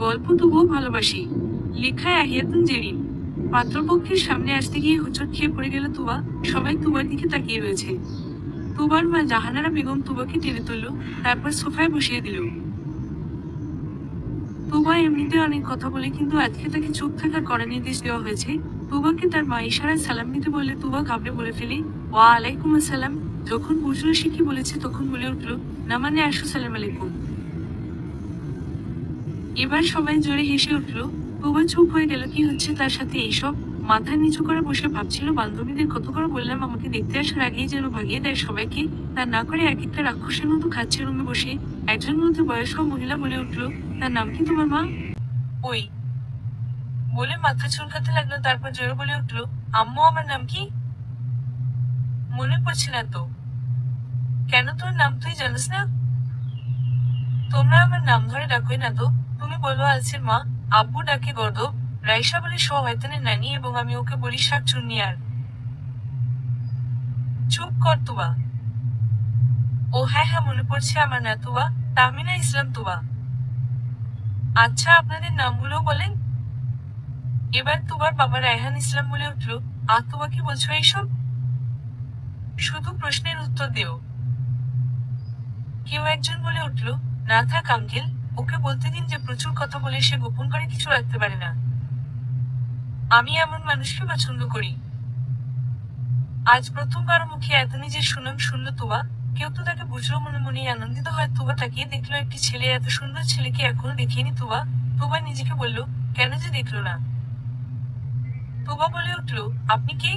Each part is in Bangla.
গল্প তবুও ভালোবাসি। লেখায় আহিয়াতুন জেরিন। পাত্রপক্ষের সামনে আসতে গিয়ে হোঁচট খেয়ে পড়ে গেল তুবা। সবাই তুবার দিকে তাকিয়ে রয়েছে। তুবার মা জাহানারা বেগম তুবাকে টেনে তুলল, তারপর সোফায় বসিয়ে দিল। তুবা এমনিতে অনেক কথা বলে, কিন্তু আজকে তাকে চুপ থাকার কড়া নির্দেশ দেওয়া হয়েছে। তুবাকে তার মা ইশারায় সালাম দিতে বললে তুবা ঘাবড়ে বলে ফেলে, ওয়া আলাইকুম আসসালাম। যখন বুঝলো সে কি বলেছে তখন বলে উঠল, না মানে আসো, সালাম আলাইকুম। এবার সবাই জোরে হেসে উঠল। তুবা চুপ হয়ে গেল। কি হচ্ছে তার সাথে এইসব? মাথা নিচু করে বসে ভাবছিল, বান্ধবীদের কত করে বললাম আমাকে দেখতে আসার আগেই যেন ভাগিয়ে দেয় সবাইকে। তা না করে এক একটা রাক্ষসের মতো খাচ্ছে রুমে বসে। একজন মধ্যে বয়স্ক মহিলা বলে উঠল, তার নাম কি তোমার মা? ওই বলে মাথা চুলকাতে লাগলো, তারপর জোরে বলে উঠল, আম্মু আমার নাম কি? মনে পড়ছে না তো। কেন, তোর নাম তুই জানিস না? তোমরা আমার নাম ধরে ডাকোই না তো। তুমি বলো আলসির মা। আব্বু ডাকে গর্দব, রাইসা বলে শয়তানের নানি, এবং আমি ওকে বলি শাক চুন্নি। আর চুপ কর তুবা। ও হ্যাঁ হ্যাঁ, মনে পড়ছে, আমার না তুবা, তাহমিনা ইসলাম তুবা। আচ্ছা, আপনাদের নামগুলো বলেন। এবার তুবার বাবা রায়হান ইসলাম বলে উঠল, তুবা কি বলছো এইসব? শুধু প্রশ্নের উত্তর দেও। কেউ একজন বলে উঠল, না থাক আঙ্কেল, ওকে বলতে দিন যে প্রচুর কথা বলে সে গোপন করে কিছু রাখতে পারে না। আমি এমন মানুষকে পছন্দ করি। আজ প্রথমবার মুখে এত নিজের সুনাম শুনল তুবা। কেউ তো তাকে বুঝলো, মনে মনেই আনন্দিত হয়। তুবা তাকিয়ে দেখলো একটি ছেলে, এত সুন্দর ছেলেকে এখনো দেখিনি তুবা। তুবা নিজেকে বলল, কেন যে দেখলো না। তুবা বলে উঠল, আপনি কে?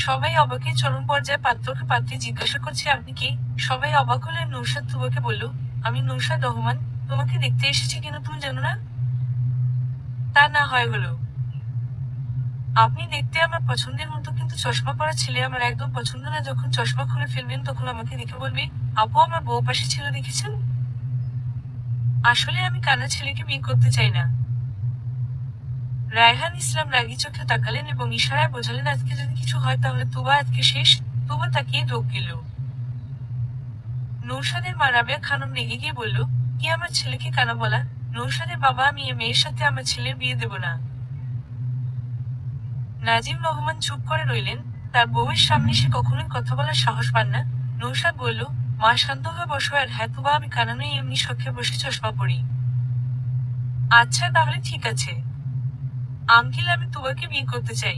সবাই অবাকে চরম পর্যায়ে পাত্রকে পাত্রী জিজ্ঞাসা করছে, আপনি কে? সবাই অবাক হলে নৌশাদ তুবাকে বলল, আমি নৌশাদ রহমান। তোমাকে দেখতে এসেছি, কেন তুমি জানো না? তা না হয় হলো। আপনি দেখতে আমার পছন্দের মতো, কিন্তু চশমা পরা ছেলে আমার একদম পছন্দ না। যখন চশমা খুলে ফেলবেন তখন আমাকে দেখে বলবে, আপু আমার বউ পাশে ছিল, দেখেছেন? আসলে আমি কানা ছেলেকে বিয়ে করতে চাই না। রায়হান ইসলাম রাগী চোখে তাকালেন এবং ইশারায় বোঝালেন, আজকে যদি কিছু হয় তাহলে তুবা আজকে শেষ। তুবা তাকিয়ে ঢোক গেল। নৌশাদের মা রাবেয়া খানম রেগে গিয়ে বলল, কি আমার ছেলেকে কানা বলা? নৌশাদের বাবা, আমি এ মেয়ের সাথে আমার ছেলের বিয়ে দেব না। নাজিম রহমান চুপ করে রইলেন। তার বউয়ের সামনে সে কখনোই কথা বলার সাহস পান না। নৌশাদ বলল, মা শান্ত হয়ে বসো। আর হ্যাঁ তুবা, আমি কানা নই, এমনি শখে বসে চশমা পরি। আচ্ছা তাহলে ঠিক আছে আঙ্কেল, আমি তুবাকে বিয়ে করতে চাই।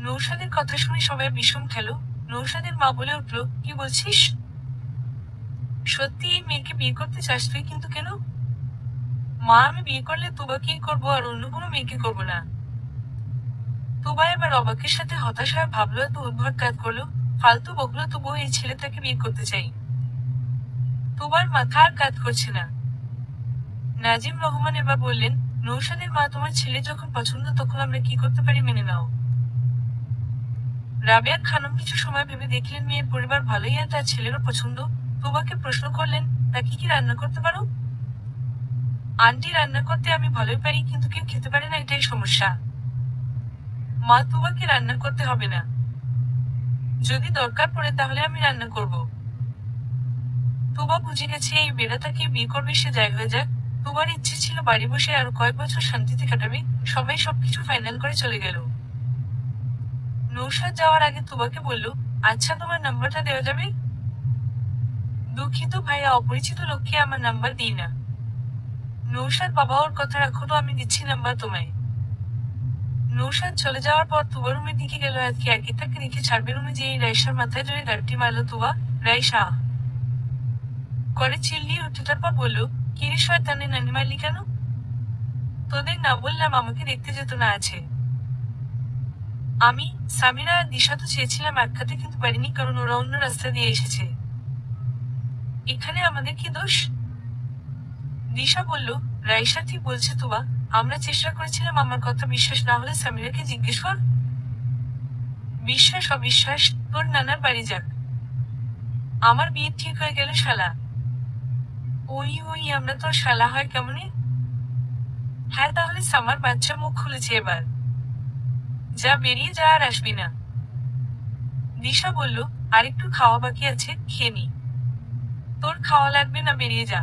নৌশাদের কথা শুনে সবাই বিষম খেল। নৌশাদের মা বলে উঠল, কি বলছিস? সত্যি এই মেয়েকে বিয়ে করতে চাস তুই? কিন্তু কেন? মা, আমি বিয়ে করলে তুবাকেই করবো, আর অন্য কোনো মেয়েকে করবো না। তুবা এবার অবাকের সাথে হতাশ হয়ে ভাবলো, এত উদ্ভট কাজ করলো, ফালতু বকলো, তবুও এই ছেলেটাকে বিয়ে করতে চাই। তুবার মাথা আর কাজ করছে না। নাজিম রহমান এবার বললেন, নৌশাদের মা, তোমার ছেলে যখন পছন্দ তখন আমরা কি করতে পারি, মেনে নাও। রাবেয়া খানম কিছু সময় ভেবে দেখলেন মেয়ের পরিবার ভালোই, আর তার ছেলেরও পছন্দ। তুবাকে প্রশ্ন করলেন, তা কি কি রান্না করতে পারো? আন্টি, রান্না করতে আমি ভালোই পারি, কিন্তু কেউ খেতে পারে না, এটাই সমস্যা। মা, তুবাকে রান্না করতে হবে না। যদি দরকার পড়ে তাহলে আমি রান্না করব। তুবা বুঝে গেছে এই বেড়াতাকে বিয়ে করবে, সে যাই হয়ে যাক। তুবার ইচ্ছে ছিল বাড়ি বসে আরো কয়েক বছর শান্তিতে কাটাবে। সবাই সবকিছু ফাইনাল করে চলে গেল। নৌশাদ যাওয়ার আগে তুবাকে বলল, আচ্ছা তোমার নাম্বারটা দেওয়া যাবে? দুঃখিত ভাইয়া, অপরিচিত লোককে আমার নাম্বার দিই না। নৌশাদ, বাবা ওর কথা রাখো তো, আমি দিচ্ছি নাম্বার তোমায়। নৌশাদ চলে যাওয়ার পর তুবা রুমের দিকে গেল। আজকে একটাকে রেখে ছাড়বে রুমে, যে এই রাইসার মাথায় জোরে গাড়িটি মারল তুবা। রাইসা করে চিল্লিয়ে উঠে, তারপর বলল, কিরে শয়তানের নানি, মারলি কেন? তোদের না বললাম আমাকে দেখতে যেত না? আছে আমি, সামিরা আর দিশা তো চেয়েছিলাম আটকাতে, কিন্তু পারিনি, কারণ ওরা অন্য রাস্তা দিয়ে এসেছে। এখানে আমাদের কি দোষ? দিশা বলল, রাইসা ঠিক বলছে তুবা, আমরা চেষ্টা করেছিলাম। আমার কথা বিশ্বাস না হলে সামিরাকে জিজ্ঞেস কর। বিশ্বাস অবিশ্বাস তোর নানার বাড়ি যাক। আমার বিয়ে ঠিক হয়ে গেল শালা। ওই ওই, আমরা তোর শালা হয় কেমনে? হ্যাঁ তাহলে সামার বাচ্চা মুখ খুলেছে এবার। যা, বেরিয়ে যা, আর আসবি না। দিশা বলল, আরেকটু খাওয়া বাকি আছে, খেয়ে নি। তোর খাওয়া লাগবে না, বেরিয়ে যা।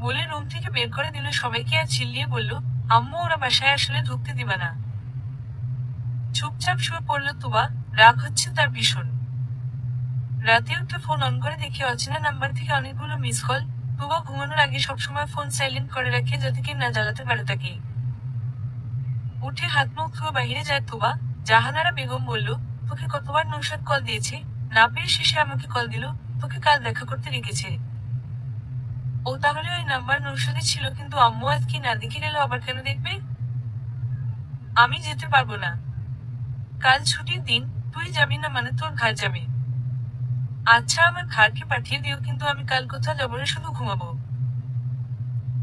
বলে রুম থেকে বের করে দিল সবাইকে আর চিল্লিয়ে বলল, আম্মু ওরা বাসায় আসলে ঢুকতে দিবা না। চুপচাপ শুয়ে পড়ল তুবা। রাগ হচ্ছে তার ভীষণ। রাতে উঠে ফোন অন করে দেখে অচেনা নাম্বার থেকে অনেকগুলো মিস কল। তুবা ঘুমানোর আগে সবসময় ফোন সাইলেন্ট করে রাখে যাতে কেউ না জ্বালাতে পারে তাকে। উঠে হাত মুখ ধুয়ে বাহিরে যায় তুবা। জাহানারা বেগম বলল, তোকে কতবার নৌশাদ কল দিয়েছে, না পেয়ে শেষে আমাকে কল দিল, তোকে কাল দেখা করতে রেখেছে। ও তাহলে ওই নাম্বার নৌশাদে ছিল, কিন্তু আম্মু আজকে না দেখে গেল, আবার কেন দেখবে? আমি যেতে পারবো না। কাল ছুটির দিন, তুই যাবি না মানে তোর ঘাড় যাবে। আচ্ছা আমার ঘাড়কে পাঠিয়ে দিও, কিন্তু আমি কাল কোথাও যাবো না, শুধু ঘুমাবো।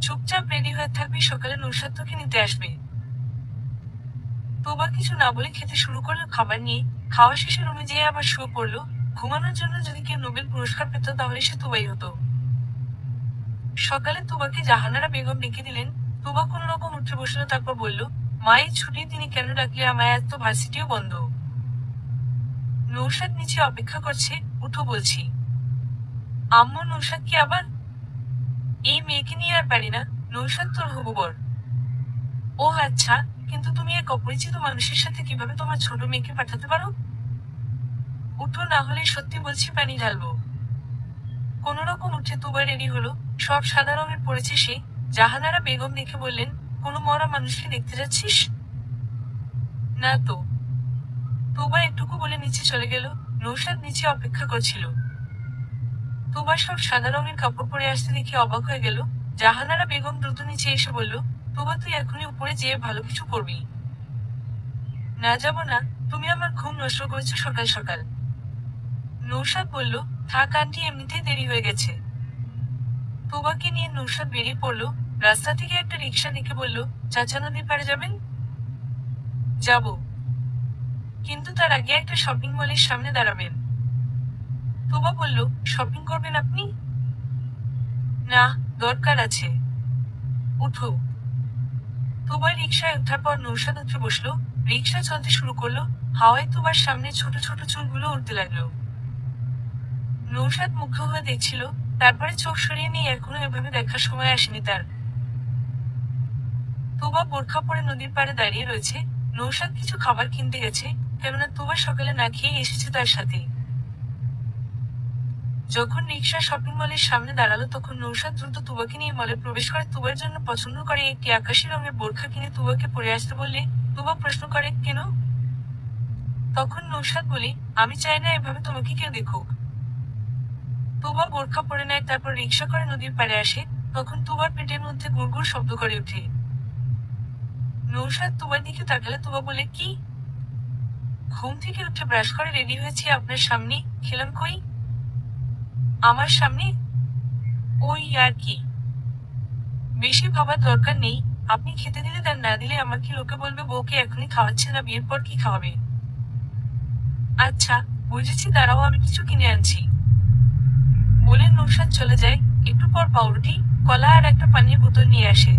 চুপচাপ রেডি হয়ে থাকবি, সকালে নৌশাদ তোকে নিতে আসবে। তোবা কিছু না বলে খেতে শুরু করলো খাবার নিয়ে। খাওয়া শেষে রুমে যেয়ে আবার শুয়ে পড়লো। ঘুমানোর জন্য যদি কেউ নোবেল পুরস্কার পেত তাহলে সে তোবাই হতো। সকালে তোবাকে জাহানারা বেগম ডেকে দিলেন। তোবা কোন রকম উঠে বসলো, তারপর বলল, মা এই ছুটির দিনে কেন ডাকলে আমায়? আজ তো ভার্সিটিও বন্ধ। নৌশাদ নিচে অপেক্ষা করছে, উঠো বলছি। আম্মু নৌশাদ কি আবার? এই মেয়েকে নিয়ে আর পারি না। নৌশাদ তোর হবু বর। ও আচ্ছা, কিন্তু তুমি এক অপরিচিত মানুষের সাথে কিভাবে তোমার ছোট মেয়েকে পাঠাতে পারো? উঠো, না হলে সত্যি বলছি পানি ঢালবো। কোন রকম উঠে তুবা রেডি হলো। সব সাদা রঙের পড়েছে সে। জাহানারা বেগম দেখে বললেন, কোনো মরা মানুষকে দেখতে যাচ্ছিস? না তো। তুবা একটুকু বলে নিচে চলে গেল। নৌশাদ নিচে অপেক্ষা করছিল। তুবা সব সাদা রঙের কাপড় পরে আসতে দেখে অবাক হয়ে গেল। জাহানারা বেগম দ্রুত নিচে এসে বলল, তুবা তুই এখনই উপরে যেয়ে ভালো কিছু করবি। না যাব না, তুমি আমার ঘুম নষ্ট করেছো সকাল সকাল। নৌশাদ বলল, থাক আন্টি, এমনিতেই দেরি হয়ে গেছে। তুবাকে নিয়ে নৌশাদ বেরিয়ে পড়ল। রাস্তা থেকে একটা রিক্সা দেখে বলল, চাচা নদীর পাড়ে যাবেন? যাব, কিন্তু তার আগে একটা শপিং মলের সামনে দাঁড়াবেন। তুবা বলল, শপিং করবেন আপনি? না, দরকার আছে। উঠো। তুবা রিক্সায় ওঠার পর নৌশাদ উঠে বসলো। রিক্সা চলতে শুরু করলো। হাওয়ায় তুবার সামনে ছোট ছোট চুলগুলো উঠতে লাগলো। নৌশাদ মুগ্ধ হয়ে দেখছিল। তারপরে চোখ সরিয়ে নিয়ে এখনো এভাবে দেখার সময় আসেনি তার। তুবা বোরখা পরে নদীর পাড়ে দাঁড়িয়ে রয়েছে। নৌশাদ কিছু খাবার কিনতে গেছে, কেননা তুবা সকালে না খেয়ে এসেছে তার সাথে। যখন রিক্সা শপিং মলের সামনে দাঁড়ালো তখন নৌশাদ দ্রুত তুবাকে নিয়ে মলে প্রবেশ করে তুবার জন্য পছন্দ করে একটি আকাশি রঙের বোরখা কিনে তুবাকে পরে আসতে বললে তুবা প্রশ্ন করে, কেন? তখন নৌশাদ বলে, আমি চাই না এভাবে তোমাকে কেউ দেখুক। তুবা বোরখা পরে নেয়, তারপর রিক্সা করে নদীর পাড়ে আসে। তখন তুবার পেটের মধ্যে গুড়গুড় শব্দ করে ওঠে। নৌশাদ তুবার দিকে তাকালে তুবা বলে, কি? ঘুম থেকে উঠে ব্রাশ করে রেডি হয়েছি আপনার সামনে, খেলাম কই? আমার সামনে? ওই আর কি। বেশি ভাবার দরকার নেই। আপনি খেতে দিলে দেন, না দিলে আমাকে লোকে বলবে বউকে এখনই খাওয়াচ্ছে না, বিয়ের পর কি খাওয়াবে। আচ্ছা বুঝেছি, দাঁড়াও আমি কিছু কিনে আনছি। বলে নৌশাদ চলে যায়। একটু পর পাউরুটি, কলা আর একটা পানির বোতল নিয়ে আসে।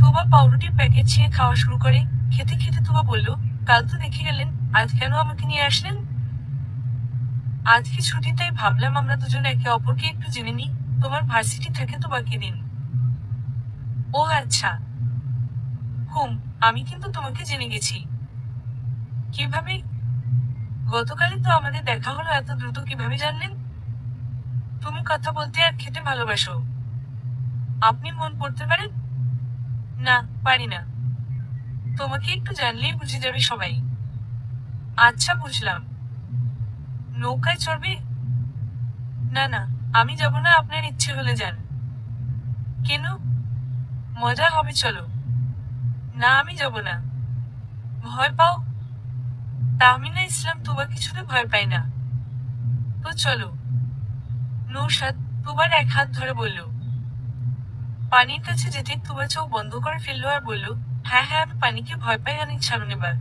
তুবা পাউরুটির প্যাকেট ছিঁড়ে খাওয়া শুরু করে। খেতে খেতে তুবা বলল, কাল তো দেখে গেলেন, আজ কেন আমাকে নিয়ে আসলেন? আজকে ছুটি, তাই ভাবলাম আমরা দুজন একে অপরকে একটু জেনে নিই। তোমার ভার্সিটি থাকে তো বাকি দিন। ও আচ্ছা। হুম, আমি কিন্তু তোমাকে জেনে গেছি। কিভাবে? গতকালই তো আমাদের দেখা হলো, এত দ্রুত কিভাবে জানলেন? তুমি কথা বলতে আর খেতে ভালোবাসো। আপনি মন পড়তে পারেন? না, পারি না। তোমাকে একটু জানলেই বুঝে যাবে সবাই। আচ্ছা বুঝলাম। নৌকায় চড়বে? না না, আমি যাব না, আপনার ইচ্ছে হলে যান। কেন? মজা হবে, চলো। না আমি যাব না। ভয় পাও? তাহমিনা ইসলাম তুবা কিছুতে ভয় পায় না। তো চলো। নৌশাদ তুবার এক হাত ধরে বলল। পানির কাছে যেতে তুবা চোখ বন্ধ করে ফেললো আর বলল, হ্যাঁ হ্যাঁ আমি পানিকে ভয় পাই, অনেক ছাড়ুন এবার।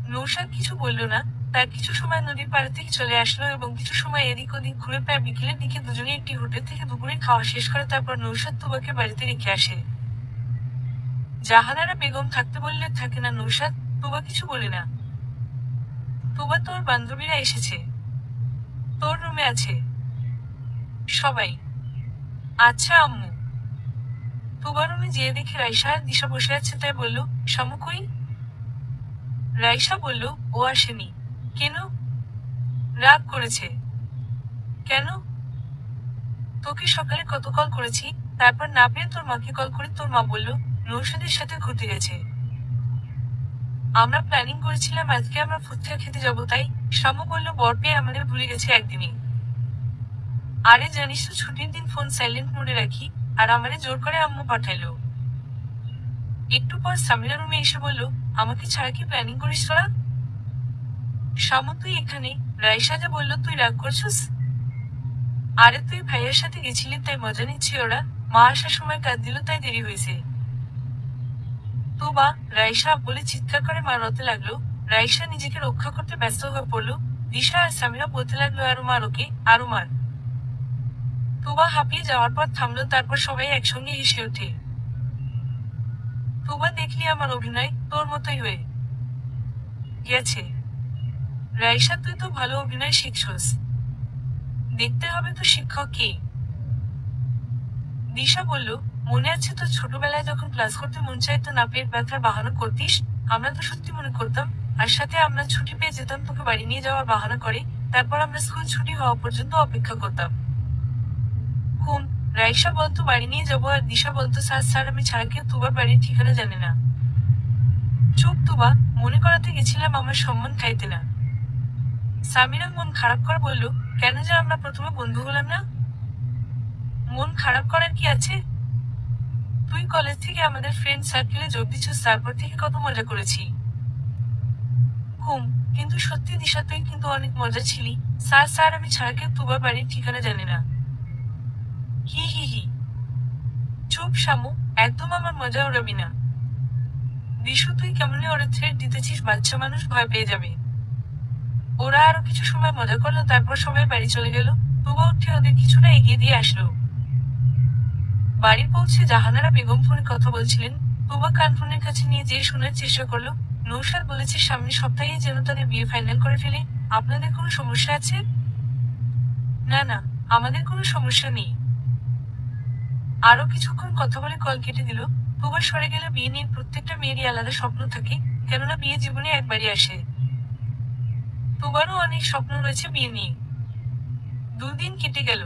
নৌশাদ কিছু বলল না। তার কিছু সময় নদীর পাড়ে থেকে চলে আসলো এবং কিছু সময় এদিক ওদিক ঘুরে প্রায় বিকেলের দিকে দুজনে একটি হোটেল থেকে দুপুরে খাওয়া শেষ করে তারপর নৌশাদ তুবাকে বাড়িতে রেখে আসে। জাহানারা বেগম থাকতে বললে থাকে না নৌশাদ। তুবা কিছু বলে না। তুবা, তোর বান্ধবীরা এসেছে। তোর রুমে আছে সবাই। আচ্ছা আম্মু। তুবা রুমে যেয়ে দেখে রাইসা আর দিশা বসে আছে, তাই বলল, শামু কই? রাইসা বলল, ও আসেনি। কেন? রাগ করেছে? কেন? তোকে সকালে কত কল করেছি, তারপর না পেয়ে তোর মাকে কল করে তোর মা বলল নৌশাদের সাথে ঘুরতে গেছে। আমরা প্ল্যানিং করেছিলাম আজকে আমরা ফুচকা খেতে যাবো, তাই শামু বলল বর পেয়ে আমাদের ভুলে গেছে একদিনই। আরে জানিস তো ছুটির দিন ফোন সাইলেন্ট মোডে রাখি, আর আমারে জোর করে আম্মু পাঠাইলো। একটু পর সামিরা রুমে এসে বলল, আমাকে ছাড়া কি প্ল্যানিং করিস তোরা? শামু তুই এখানে? রাইসা যা বলল, তুই রাগ করছিস? আরে তুই ভাইয়ের সাথে গেছিলি তাই মজা নিচ্ছি, ওরা মা আসার সময় কাঁদ দিল তাই দেরি হয়েছে। তো বা রাইসা বলে চিৎকার করে মারতে লাগলো। রাইসা নিজেকে রক্ষা করতে ব্যস্ত হয়ে পড়লো। দিশা আর সামিরা বলতে লাগলো, আরো মার ওকে, আরো মার। তুবা হাঁপিয়ে যাওয়ার পর থামলো, তারপর সবাই একসঙ্গে হেসে ওঠে। তুবা দেখলি আমার অভিনয় তোর মতোই হয়ে গেছে। রাইসা তুই তো ভালো অভিনয় শিখছস, দেখতে হবে তো শিক্ষক কে। দিশা বলল, মনে আছে তো ছোটবেলায় যখন ক্লাস করতে মন চাইতো না, পেট ব্যথার বাহানা করতিস, আমরা তো সত্যি মনে করতাম, আর সাথে আমরা ছুটি পেয়ে যেতাম তোকে বাড়ি নিয়ে যাওয়ার বাহানা করে, তারপর আমরা স্কুল ছুটি হওয়া পর্যন্ত অপেক্ষা করতাম। হুম। রাইসা বলতো বাড়ি নিয়ে যাবো, আর দিশা বলতো স্যার স্যার আমি ছাড়া কেউ তুবার বাড়ির ঠিকানা জানে না। চুপ তুবা, মনে করাতে গেছিলাম আমার সম্মান খাইতে না। সামিরা মন খারাপ করে বলল, কেন যে আমরা প্রথমে বন্ধু হলাম না? মন খারাপ করার কি আছে? তুই কলেজ থেকে আমাদের ফ্রেন্ড সার্কেলে যোগ দিচ্ছিস, তারপর থেকে কত মজা করেছি। হুম। কিন্তু সত্যি দিশা তুই কিন্তু অনেক মজা ছিলি। স্যার স্যার আমি ছাড়া কেউ তুবার বাড়ির ঠিকানা জানে না। হি হি হি। চুপ শামু, একদম আমার মজা উড়াবি না। বিশু তুই কেমনে ওরা থ্রেট দিতেছিস, বাচ্চা মানুষ ভয় পেয়ে যাবে। ওরা আরো কিছু সময় মজা করলো, তারপর সবাই বাড়ি চলে গেল। তুবা উঠে ওদের কিছুটা এগিয়ে দিয়ে আসলো। বাড়ি পৌঁছে জাহানারা বেগম ফোনে কথা বলছিলেন। তুবা কান ফোনের কাছে নিয়ে যেয়ে শোনার চেষ্টা করলো। নৌশাদ বলেছে সামনের সপ্তাহে যেন তাদের বিয়ে ফাইনাল করে ফেলে। আপনাদের কোনো সমস্যা আছে? না না, আমাদের কোনো সমস্যা নেই। আরো কিছুক্ষণ কথা বলে কল কেটে দিল। তুবা সরে গেলে বিয়ে নিয়ে প্রত্যেকটা মেয়েরই আলাদা স্বপ্ন থাকে, কেননা বিয়ে জীবনে একবারই আসে। তুবারও অনেক স্বপ্ন রয়েছে বিয়ে নিয়ে। 2 দিন কেটে গেল,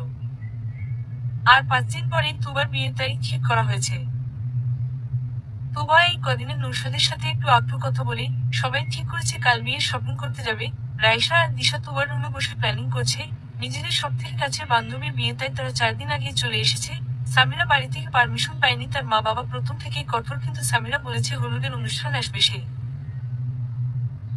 আর 5 দিন পরেই তুবার বিয়ের তারিখ ঠিক করা হয়েছে। তুবা এই কদিনে নৌশাদের সাথে একটু আগ্রহ কথা বলে সবাই ঠিক করেছে কাল বিয়ের শপিং করতে যাবে। রাইসা আর দিশা তুবার রুমে বসে প্ল্যানিং করছে। নিজেদের সব থেকে কাছের বান্ধবীর বিয়ে, তাই তারা 4 দিন আগেই চলে এসেছে। সামিরা বাড়ি থেকে পারমিশন পায়নি, তার মা বাবা প্রথম থেকেই কঠোর, কিন্তু সামিরা বলেছে হলুদের অনুষ্ঠান আসবে সে।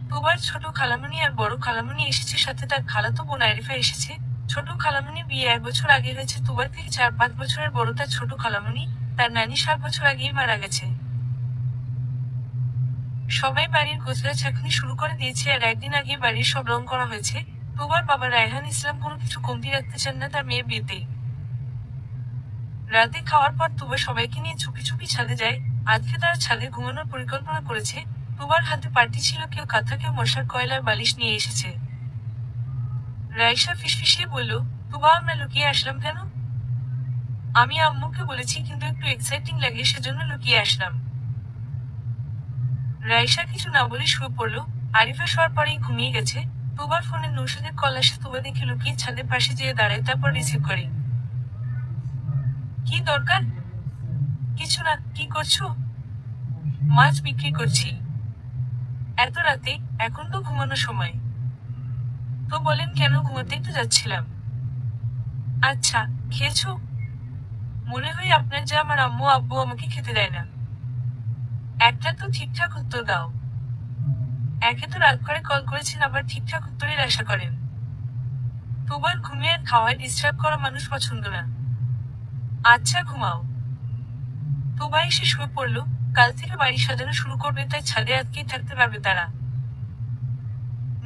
তুবার ছোট খালামণি আর বড় খালামণি এসেছে, সাথে তার খালাতো বোন আরিফা এসেছে। ছোট খালামণির বিয়ে 1 বছর আগে হয়েছে। তুবার থেকে 4-5 বছরের বড় তার ছোট খালামণি, তার নানি 7 বছর আগেই মারা গেছে। সবাই বাড়ির গোছগাছ এখনই শুরু করে দিয়েছে, আর একদিন আগে বাড়ির সব রং করা হয়েছে। তুবার বাবা রায়হান ইসলাম কোনো কিছু কমতি রাখতে চান না তার মেয়ের বিয়েতে। রাতে খাওয়ার পর তুবা সবাইকে নিয়ে চুপি চুপি ছাদে যায়। আজকে তারা ছাদে ঘুমানোর পরিকল্পনা করেছে। তুবার হাতে পার্টি ছিল, কেউ কাঁথা, কেউ মশার কয়লার বালিশ নিয়ে এসেছে। রাইসা ফিসফিসিয়ে বলল, তুবা আমরা লুকিয়ে আসলাম কেন? আমি আম্মুকে বলেছি, কিন্তু একটু এক্সাইটিং লাগে সেজন্য লুকিয়ে আসলাম। রাইসা কিছু না বলে শুয়ে পড়লো। আরিফা শোয়ার পরেই ঘুমিয়ে গেছে। তুবার ফোনে নৌশাদের কল আসে। তুবা দেখে লুকিয়ে ছাদের পাশে যেয়ে দাঁড়ায়, তারপর রিসিভ করে। কি দরকার? কিছু না, কি করছো? মাছ বিক্রি করছি। এত রাতে? এখন তো ঘুমানোর সময়। তো বলেন কেন? ঘুমাতেই তো যাচ্ছিলাম। আচ্ছা, খেয়েছো? মনে হয় আপনার যা আমার আম্মু আব্বু আমাকে খেতে দেয় না। একটা তো ঠিকঠাক উত্তর দাও। একে তো রাত করে কল করেছেন, আবার ঠিকঠাক উত্তরের আশা করেন। তোবার ঘুমিয়ে আর খাওয়ায় ডিস্টার্ব করা মানুষ পছন্দ না। আচ্ছা ঘুমাও। তোবা এসে শুয়ে পড়লো। কাল থেকে বাড়ি সাজানো শুরু করবে, তাই ছাদে আটকেই থাকতে পারবে তারা।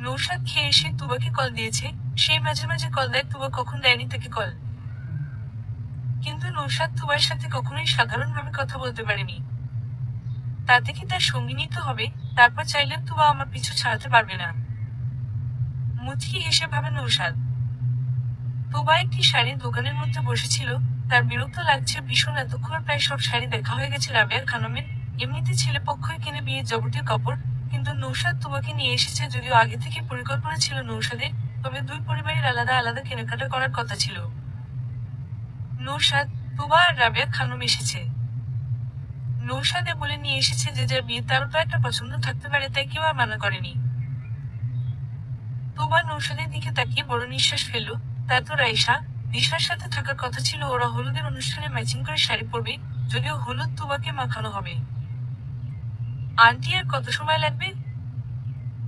নৌশাদ খেয়ে এসে তুবাকে কল দিয়েছে। সে মাঝে মাঝে কল দেয়, তুবা কখন দেয়নি তাকে কল। কিন্তু নৌশাদ তুবার সাথে কখনোই সাধারণভাবে কথা বলতে পারেনি। তাতে কি তার সঙ্গিনী তো হবে, তারপর চাইলে তুবা আমার পিছু ছাড়াতে পারবে না। মুচকি হেসে ভাবে নৌশাদ। তোবা একটি শাড়ির দোকানের মধ্যে বসেছিল। তার বিরক্ত লাগছে ভীষণ, এতক্ষণে প্রায় সব শাড়ি দেখা হয়ে গেছে রাবেয়া খানমের। এমনিতে ছেলে পক্ষই কিনে বিয়ের যাবতীয় কাপড়, কিন্তু নৌশাদ তোবাকে নিয়ে এসেছে। যদিও আগে থেকে পরিকল্পনা ছিল নৌশাদের, তবে দুই পরিবারের আলাদা আলাদা কেনাকাটা করার কথা ছিল। নৌশাদ, তোবা আর রাবেয়া খানম এসেছে। নৌশাদে বলে নিয়ে এসেছে যে যার বিয়ে তারও তো একটা পছন্দ থাকতে পারে, তাই কেউ আর মানা করেনি। তোবা নৌশাদের দিকে তাকিয়ে বড় নিঃশ্বাস ফেলল। তা তো রাইসা, দিশার সাথে থাকার কথা ছিল। ওরা হলুদের অনুষ্ঠানে ম্যাচিং করে শাড়ি পরবে, যদিও হলুদ তোবাকে মাখানো হবে। আন্টি, আর কত সময় লাগবে?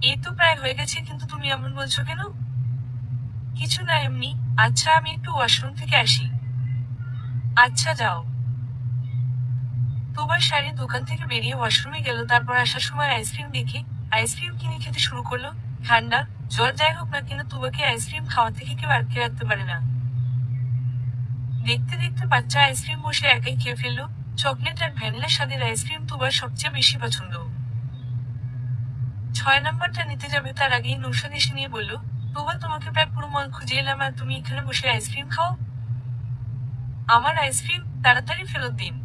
এই তো প্রায় হয়ে গেছে, কিন্তু তুমি এমন বলছো কেন? কিছু না, এমনি। আচ্ছা, আমি একটু ওয়াশরুম থেকে আসি। আচ্ছা, যাও। তোবার শাড়ির দোকান থেকে বেরিয়ে ওয়াশরুমে গেল। তারপর আসার সময় আইসক্রিম দেখে আইসক্রিম কিনে খেতে শুরু করলো। ঠান্ডা, জ্বর যাই হোক না কেন, তোবাকে আইসক্রিম খাওয়া থেকে কেউ আটকে রাখতে পারে না। দেখতে দেখতে বাচ্চা আইসক্রিম বসে একাই খেয়ে ফেললো। চকলেট আর ভ্যানিলা স্বাদের আইসক্রিম তোবার সবচেয়ে বেশি পছন্দ। 6 নম্বরটা নিতে যাবে তার আগেই নৌশাদ এসে নিয়ে বলল, তোবা, তোমাকে প্রায় পুরো মল খুঁজে এলাম, আর তুমি এখানে বসে আইসক্রিম খাও? আমার আইসক্রিম তাড়াতাড়ি ফেরত দিন।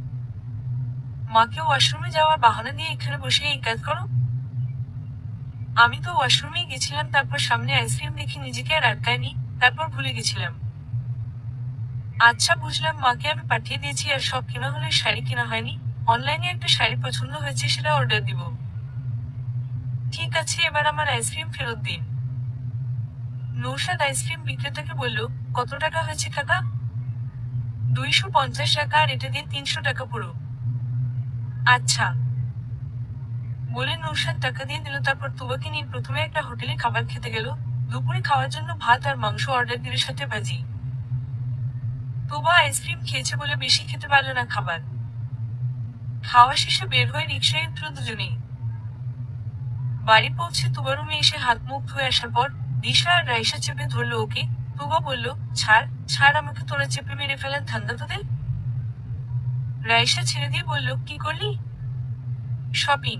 মাকে ওয়াশরুমে যাওয়ার বাহানা দিয়ে এখানে বসে এই কাজ করো? আমি তো ওয়াশরুমেই গেছিলাম, তারপর সামনে আইসক্রিম দেখে নিজেকে আর আটকায়নি, তারপর ভুলে গেছিলাম। আচ্ছা, বুঝলাম। মাকে আমি পাঠিয়ে দিয়েছি, আর সব কেনা হলে শাড়ি কেনা হয়নি। অনলাইনে একটা শাড়ি পছন্দ হয়েছে, সেটা অর্ডার দিব। ঠিক আছে, এবার আমার আইসক্রিম ফেরত দিন। নৌশাদ আইসক্রিম বিক্রেতাকে বলল, কত টাকা হয়েছে কাকা? 250 টাকা, আর এটা দিয়ে 300 টাকা পুরো। আচ্ছা, বলে নৌশাদ টাকা দিয়ে দিল। তারপর তোবাকে নিয়ে প্রথমে একটা হোটেলে খাবার খেতে গেল। দুপুরে খাওয়ার জন্য ভাত আর মাংস অর্ডার দিল, সাথে ভাজি। তোবা আইসক্রিম খেয়েছে বলে বেশি খেতে পারল না খাবার। খাওয়া শেষে বের হয়ে রিকশায় উঠল দুজনেই। বাড়ি পৌঁছে তোবা রুমে এসে হাত মুখ ধুয়ে আসার পর দিশা আর রাইসা চেপে ধরলো ওকে। তোবা বলল, ছাড় ছাড়, আমাকে তোরা চেপে মেরে ফেলার ধান্দা তোদের? রাইসা ছেড়ে দিয়ে বলল, কি করলি? শপিং।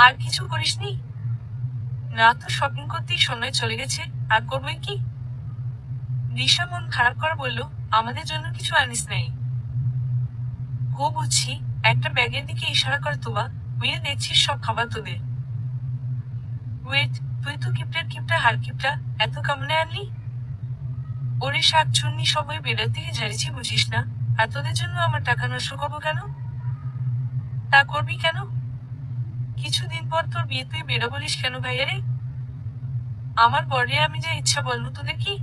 আর কিছু করিসনি? না তো, শপিং করতেই সময় চলে গেছে, আর করবই কি? দিশা মন খারাপ করে বলল, আমাদের জন্য কিছু আনিস নাই? ও বুঝছি। একটা ব্যাগের দিকে ইশারা করে তোবা, বুঝে দেখছিস সব খাবার তোদের। ওয়েট, তুই তো কিপটার কিপটা হার কিপটা, এত কামনে আনলি? ওরে শাক চুন্নি, সবাই বেড়ার থেকে ঝাড়িছি বুঝিস না? আর তোদের জন্য আমার টাকা নষ্ট করবো কেন? তা করবি কেন? কিছুদিন পর তোর বিয়ে, তুই বেড়া বলিস কেন ভাইয়া রে? আমার বরে আমি যা ইচ্ছা বলবো, তোদের কি?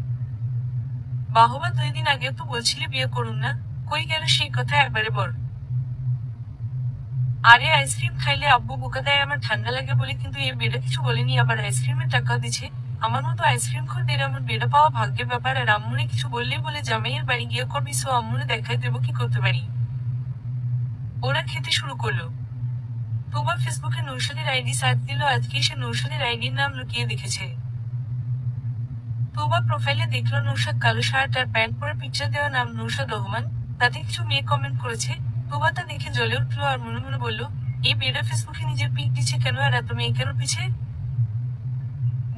বাহবা, 2 দিন আগেও তো বলছিলি বিয়ে করুন না, কই গেল সেই কথা একবারে বল। আরে, আইসক্রিম খাইলে আব্বু বোকা দেয়, আমার ঠান্ডা লাগে বলে, কিন্তু এ বেড়া কিছু বলেনি, আবার আইসক্রিমের টাকা দিছে। আমার মতো আইসক্রিম খোরদের এমন বেড়া পাওয়া ভাগ্যের ব্যাপার। আর আম্মুরে কিছু বললেই বলে জামাইয়ের বাড়ি গিয়ে করবি, সো আম্মুরে দেখাই দেবো কি করতে পারি। ওরা খেতে শুরু করলো। তোবা ফেসবুকে নৌশাদের আইডি সার্চ দিল। আজকে সে নৌশাদের আইডির নাম লুকিয়ে দেখেছে। তোবা প্রোফাইলে দেখলো নৌশাদ কালো শার্ট আর প্যান্ট পরে পিকচার দেওয়া, নাম নৌশাদ রহমান। তাতে কিছু মেয়ে কমেন্ট করেছে। তোবা তা দেখে জ্বলে উঠলো আর মনে মনে বলল, এই বেড়া ফেসবুকে নিজের পিক দিচ্ছে কেন, আর এত মেয়ে কেন পিছে?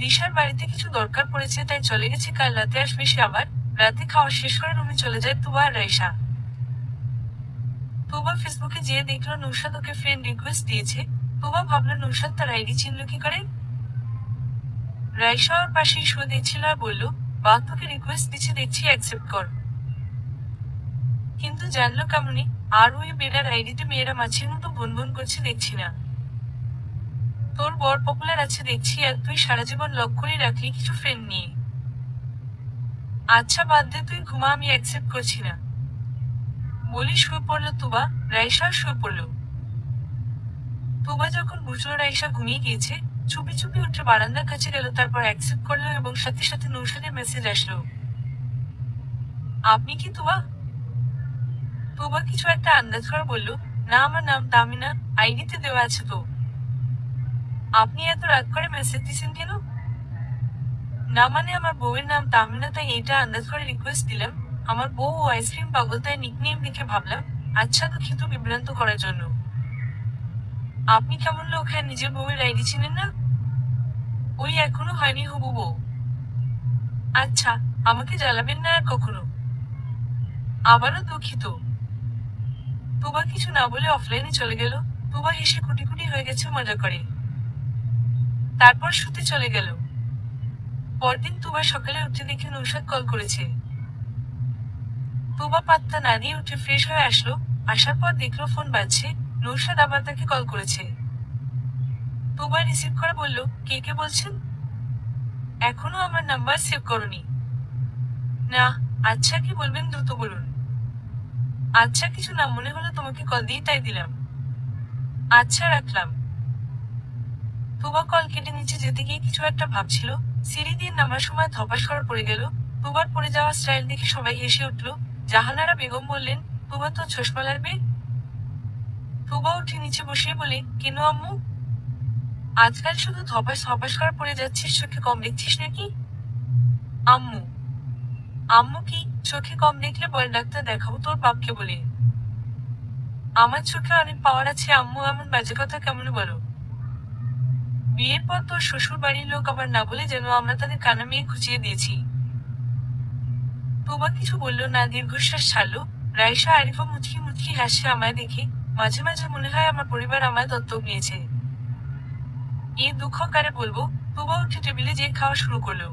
দিশার বাড়িতে কিছু দরকার পড়েছে, তাই চলে গেছে। কাল রাতে আসবে সে আবার। রাতে খাওয়া শেষ করে রুমে চলে যায় তোবা আর রাইসা। তোবা ফেসবুকে যেয়ে দেখলো নৌশাদ ওকে ফ্রেন্ড রিকোয়েস্ট দিয়েছে। তোবা ভাবলো নৌশাদ তার আইডি চিনল কি করে। রাইসা ওর পাশেই শুয়ে দেখছিল আর বলল, বা, তোকে রিকোয়েস্ট দিচ্ছে দেখছি, অ্যাকসেপ্ট কর। কিন্তু জানলো কেমনে? আর ওই বেড়ার আইডিতে মেয়েরা মাছের মতো ভনভন করছে দেখছি না? তোর বর পপুলার আছে দেখছি, আর তুই সারা জীবন লক করে রাখলি কিছু ফ্রেন্ড নিয়ে। আচ্ছা বাদ দে, তুই ঘুমা, আমি অ্যাকসেপ্ট করছি না বলি শুয়ে পড়লো তোবা। রাইসা শুয়ে পড়লো। তোবা যখন বুঝলো রাইসা ঘুমিয়ে গিয়েছে, চুপি চুপি উঠে বারান্দার কাছে গেল। তারপর অ্যাকসেপ্ট করলো এবং সাথে সাথে নৌশাদের মেসেজ আসলো, আপনি কি তোবা? তোবা কিছু একটা আন্দাজ করে বলল, না, আমার নাম তামিনা, আইডিতে দেওয়া আছে তো। আপনি এত রাত করে মেসেজ দিছেন কেন? না মানে, আমার বউয়ের নাম তামিনা, তাই এইটা আন্দাজ করে রিকোয়েস্ট দিলাম। আমার বউ ও আইসক্রিম পাগল, তাই নিকনেম দেখে ভাবলাম। আচ্ছা, দুঃখিত বিভ্রান্ত করার জন্য। আপনি কেমন লোক, হ্যাঁ, নিজের বউয়ের আইডি চিনেন না? ওই এখনো হয়নি হবু বউ। আচ্ছা, আমাকে জ্বালাবেন না আর কখনো। আবারও দুঃখিত। তুবা কিছু না বলে অফলাইনে চলে গেল। তুবা হেসে কুটি কুটি হয়ে গেছে মজা করে। তারপর শুতে চলে গেল। পরদিন তুবা সকালে উঠে দেখে নৌশাদ কল করেছে। তুবা পাত্তা না দিয়ে উঠে ফ্রেশ হয়ে আসলো। আসার পর দেখলো ফোন বাজছে। নৌশাদ আবার তাকে কল করেছে। তুবা রিসিভ করে বলল, কে কে বলছেন? এখনো আমার নাম্বার সেভ করনি? না। আচ্ছা, কি বলবেন দ্রুত বলুন। আচ্ছা, কিছু না মনে হলো তোমাকে কল দিয়ে তাই দিলাম। আচ্ছা, রাখলাম। তুবা কল কেটে নিচে যেতে গিয়ে কিছু একটা ভাবছিল। সিঁড়ি দিয়ে নামার সময় ধপাস করে পড়ে গেল। তুবার পড়ে যাওয়া স্টাইল দেখে সবাই হেসে উঠল। জাহানারা বেগম বললেন, তুবা তো চশমা লাগবে। তুবা উঠে নিচে বসিয়ে বলে, কেন আম্মু? আজকাল শুধু ধপাস ধপাস করে পড়ে যাচ্ছিস, চোখে কম দেখছিস নাকি? আম্মু। আম্মু কি? চোখে কম দেখলে বল ডাক্তার দেখাবো তোর বাপকে বলে। আমার চোখে অনেক পাওয়ার আছে আম্মু, এমন বাজে কথা কেমন বলো? বিয়ের পর তোর শ্বশুর বাড়ির লোক আবার না বলে যেন আমরা তাদের কানা মেয়ে খুঁচিয়ে দিয়েছি। তুবা কিছু বলল না, দীর্ঘশ্বাস ছাড়লো। রাইসা আরিফা মুচকি মুচকি হাসছে আমায় দেখে। মাঝে মাঝে মনে হয় আমার পরিবার আমায় দত্তক নিয়েছে। এই দুঃখ কারে বলবো। তুবা উঠে টেবিলে যেয়ে খাওয়া শুরু করলো।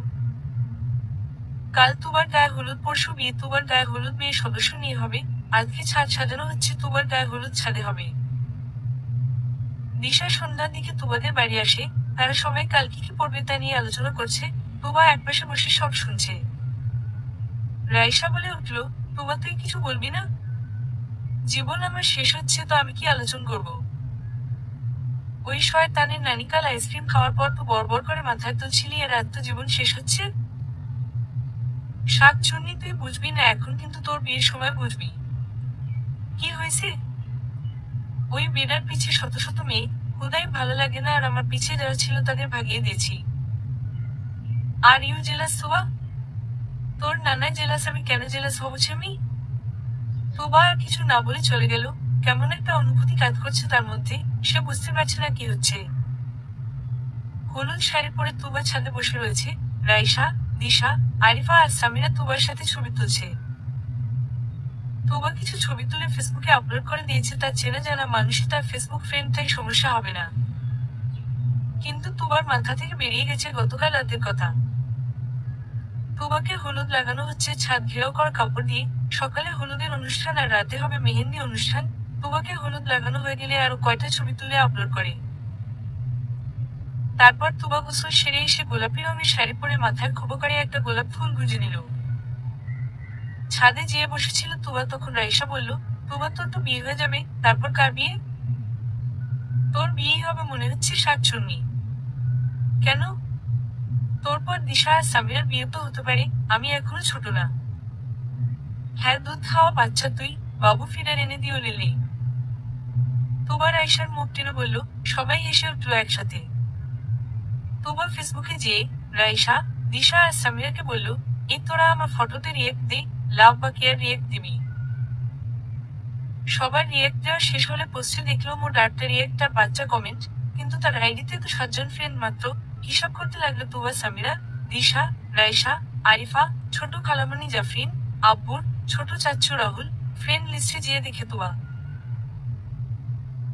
কাল তুবার গায়ে হলুদ, পরশু বিয়ে তুবার গায়ে হলুদ মেয়ে সদস্য নিয়ে হবে। আজকে ছাদ সাজানো হচ্ছে, তুবার গায়ে হলুদ ছাদে হবে। দিশা সন্ধ্যার দিকে তুবাদের বাড়ি আসে। তারা সবাই কাল কি কি পড়বে তা নিয়ে আলোচনা করছে। তুবা একপাশে বসে সব শুনছে। রাইসা বলে উঠল, তুবা তুই কিছু বলবি না? জীবন আমার শেষ হচ্ছে তো আমি কি আলোচনা করব? ওই শয়তানের নানি কাল আইসক্রিম খাওয়ার পর তো বড় করে মাথায় তুলছিলি আর আজ তো জীবন শেষ হচ্ছে। শাক চুন্নি, তুই বুঝবি না এখন, কিন্তু তোর বিয়ের সময় বুঝবি। কি হয়েছে? ওই বেড়ার পিছে শত শত মেয়ে। খুদাই ভালো লাগে না, আর আমার পিছে যারা ছিল তাদের ভাগিয়ে দিয়েছি। আর ইউ জেলাস তুবা? তোর নানায় জেলাস, আমি কেন জেলাস হব আমি? তুবা আর কিছু না বলে চলে গেল। কেমন একটা অনুভূতি কাজ করছে তার মধ্যে। সে বুঝতে পারছে না কি হচ্ছে। হলুদ শাড়ি পরে তুবা ছাদে বসে রয়েছে। রাইসা, দিশা, আরিফা আর সামিরা তুবার সাথে ছবি তুলছে। তুবা কিছু ছবি তুলে ফেসবুকে আপলোড করে দিয়েছে। তার চেনা জানা মানুষই তার ফেসবুক ফ্রেন্ড, তাই সমস্যা হবে না। কিন্তু তুবার মাথা থেকে বেরিয়ে গেছে গতকাল রাতের কথা। তুবাকে হলুদ লাগানো হচ্ছে ছাদ ঘেরাও করা কাপড় দিয়ে। সকালে হলুদের অনুষ্ঠান আর রাতে হবে মেহেন্দি অনুষ্ঠান। তুবাকে হলুদ লাগানো হয়ে গেলে আরো কয়টা ছবি তুলে আপলোড করে। তারপর তুবা গোসল সেরে এসে গোলাপি রঙের শাড়ি পরে মাথায় খোঁপো করে একটা গোলাপ ফুল গুঁজে নিল। ছাদে যেয়ে বসেছিল তুবা, তখন রাইসা বলল, তুবা তোর তো বিয়ে হয়ে যাবে, তারপর কার বিয়ে? তোর বিয়েই হবে মনে হচ্ছে শাকচুন্নি। কেন? তোর পর দিশা আর সামিরার বিয়ে তো হতে পারে। আমি এখনো ছোট না। হ্যাঁ, দুধ খাওয়া বাচ্চা তুই। বাবু ফিরার এনে দিও লিলি। তুবা রাইসার মুখ টেনে বলল। সবাই হেসে উঠল একসাথে। তুবা ফেসবুকে যেয়ে রাইসা, দিশা আর সামিরাকে বলল, এই তোরা আমার ফটোতে রিয়েক্ট দে, লাভ বা কেয়ার রিয়েক্ট দিবি। সবার রিয়েক্ট দেওয়া শেষ হলে পোস্টে দেখলো মোট 8টা রিয়েক্ট আর 5টা কমেন্ট। কিন্তু তার আইডিতে তো 7জন ফ্রেন্ড মাত্র। হিসাব করতে লাগলো তুবা সামিরা, দিশা, রাইসা, আরিফা, ছোট খালামণি জাফরিন, আব্বুর, ছোট চাচ্চু রাহুল। ফ্রেন্ড লিস্টে যেয়ে দেখে তুবা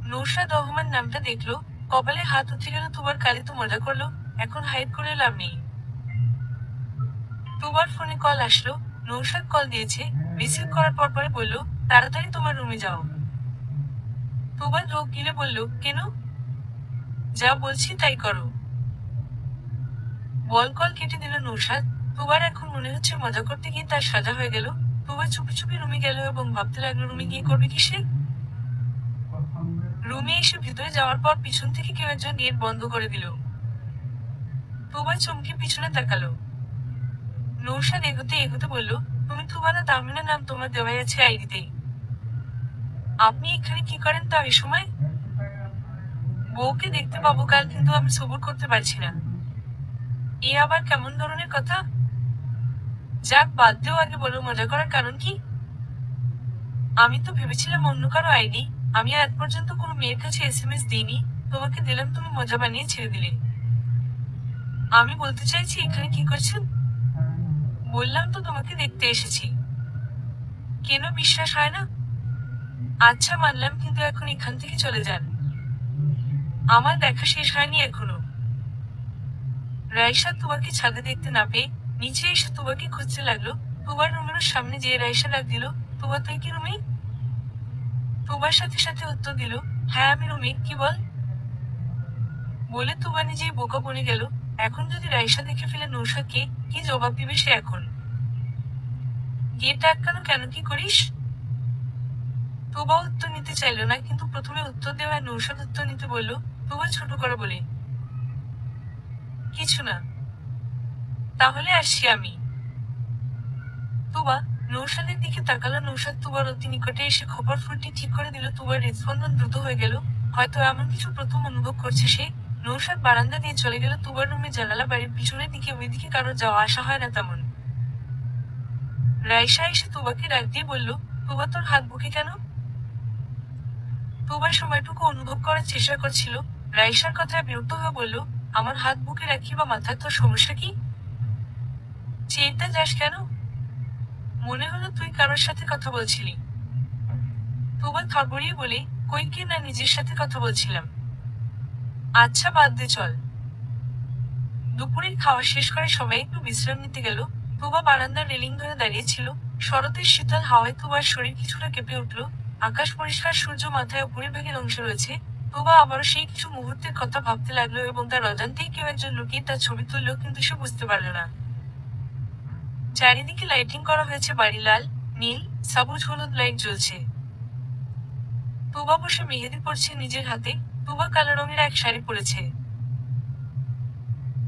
নৌশাদ রহমান নামটা দেখলো। কপালে হাত উঠে গেল তুবার। কালে তো মজা করলো, এখন হাইড করে লাভ নেই। তুবার ফোনে কল আসলো। নৌশাদ কল দিয়েছে। রিসিভ করার পর পরে বলল, তাড়াতাড়ি তোমার রুমে যাও। তুবার লোক গিলে বলল, কেন? যা বলছি তাই করো। বল কল কেটে দিল নৌশাদ। তুবার এখন মনে হচ্ছে মজা করতে গিয়ে তার সাজা হয়ে গেল। তুবা চুপি চুপি রুমে গেল এবং ভাবতে লাগলো রুমে গিয়ে করবে কি সে। রুমে এসে ভিতরে যাওয়ার পর পিছন থেকে কেউ একজন গেট বন্ধ করে দিল। তুবা চমকে পিছনে তাকালো। নৌশাদ এগোতে এগোতে বলল, তুমি তুবা না তাহমিনা, নাম তোমার দেওয়াই আছে আইডিতেই। আপনি এখানে কি করেন তা এই সময়? বউকে দেখতে পাবো কাল, কিন্তু আমি সবুর করতে পারছি না। এ আবার কেমন ধরনের কথা? যাক বাদ দেও, আগে বলো মজা করার কারণ কি? আমি তো ভেবেছিলাম অন্য কারো আইডি। আমি আজ পর্যন্ত কোনো মেয়ের কাছে এসএমএস দিইনি। তোমাকে দিলাম, তুমি মজা বানিয়ে ছেড়ে দিলে। আমি বলতে চাইছি এখানে কি করছেন? বললাম তো তোমাকে দেখতে এসেছি। কেন বিশ্বাস হয় না? আচ্ছা মানলাম, কিন্তু এখন এখান থেকে চলে যান। আমার দেখা শেষ হয়নি এখনো। রাইসা তুবাকে ছাদে দেখতে না পেয়ে নিচে এসে তুবাকে খুঁজতে লাগলো। তুবার রুমের সামনে যেয়ে রাইসা ডাক দিল, তুবা তুই কি রুমে? তুবার সাথে সাথে উত্তর দিল, হ্যাঁ আমি রুমে, কি বল? বলে তুবা নিজেই বোকা বনে গেল। এখন যদি রাইসা দেখে ফেলে নৌশাদকে, কি জবাব দিবে সে এখন? গেট আটকানো কেন, কি করিস? তুবা উত্তর নিতে চাইল না, কিন্তু প্রথমে উত্তর দেওয়ায় নৌশাদ উত্তর নিতে বলল, তুবা ছোট করে বলে, কিছু না। তাহলে আসছি আমি। তুবা নৌশাদের দিকে তাকালো। নৌশাদ তুবার অতি নিকটে এসে খবর ফুলটি ঠিক করে দিল। তুবার হৃদস্পন্দন দ্রুত হয়ে গেল। হয়তো এমন কিছু প্রথম অনুভব করছে সে। নৌশাদ বারান্দা দিয়ে চলে গেল। তুবার রুমে জানালা বাড়ির পিছনের দিকে, ওইদিকে কারোর যাওয়া আসা হয় না তেমন। রাইসা এসে তুবাকে ডাক দিয়ে বলল, তুবা তোর হাত বুকে কেন? তুবা সময়টুকু অনুভব করার চেষ্টা করছিল। রাইসার কথায় বিরক্ত হয়ে বলল, আমার হাত বুকে রাখি বা মাথায়, তোর সমস্যা কি? চেয়েটা যাস কেন? মনে হলো তুই কারোর সাথে কথা বলছিলি। তুবা থরবড়িয়ে বলে, কই কি না, নিজের সাথে কথা বলছিলাম। আচ্ছা বাদ দে চল। দুপুরের খাওয়া শেষ করে সবাই একটু বিশ্রাম নিতে গেল। তুবা বারান্দার রেলিং ধরে দাঁড়িয়েছিল। শরতের শীতল হাওয়ায় তুবার শরীর কিছুটা কেঁপে উঠল। আকাশ পরিষ্কার, সূর্য মাথায় উপরের ভাগের অংশ রয়েছে। তুবা আবারও সেই কিছু মুহূর্তের কথা ভাবতে লাগলো, এবং তার অজান্তেই কেউ একজন লুকিয়ে তার ছবি তুলল, কিন্তু সে বুঝতে পারল না। চারিদিকে লাইটিং করা হয়েছে, বাড়ি লাল, নীল, সবুজ, হলুদ লাইট জ্বলছে। তুবা বসে মেহেদি পড়ছে নিজের হাতে। তুবা কালো রঙের এক শাড়ি পরেছে।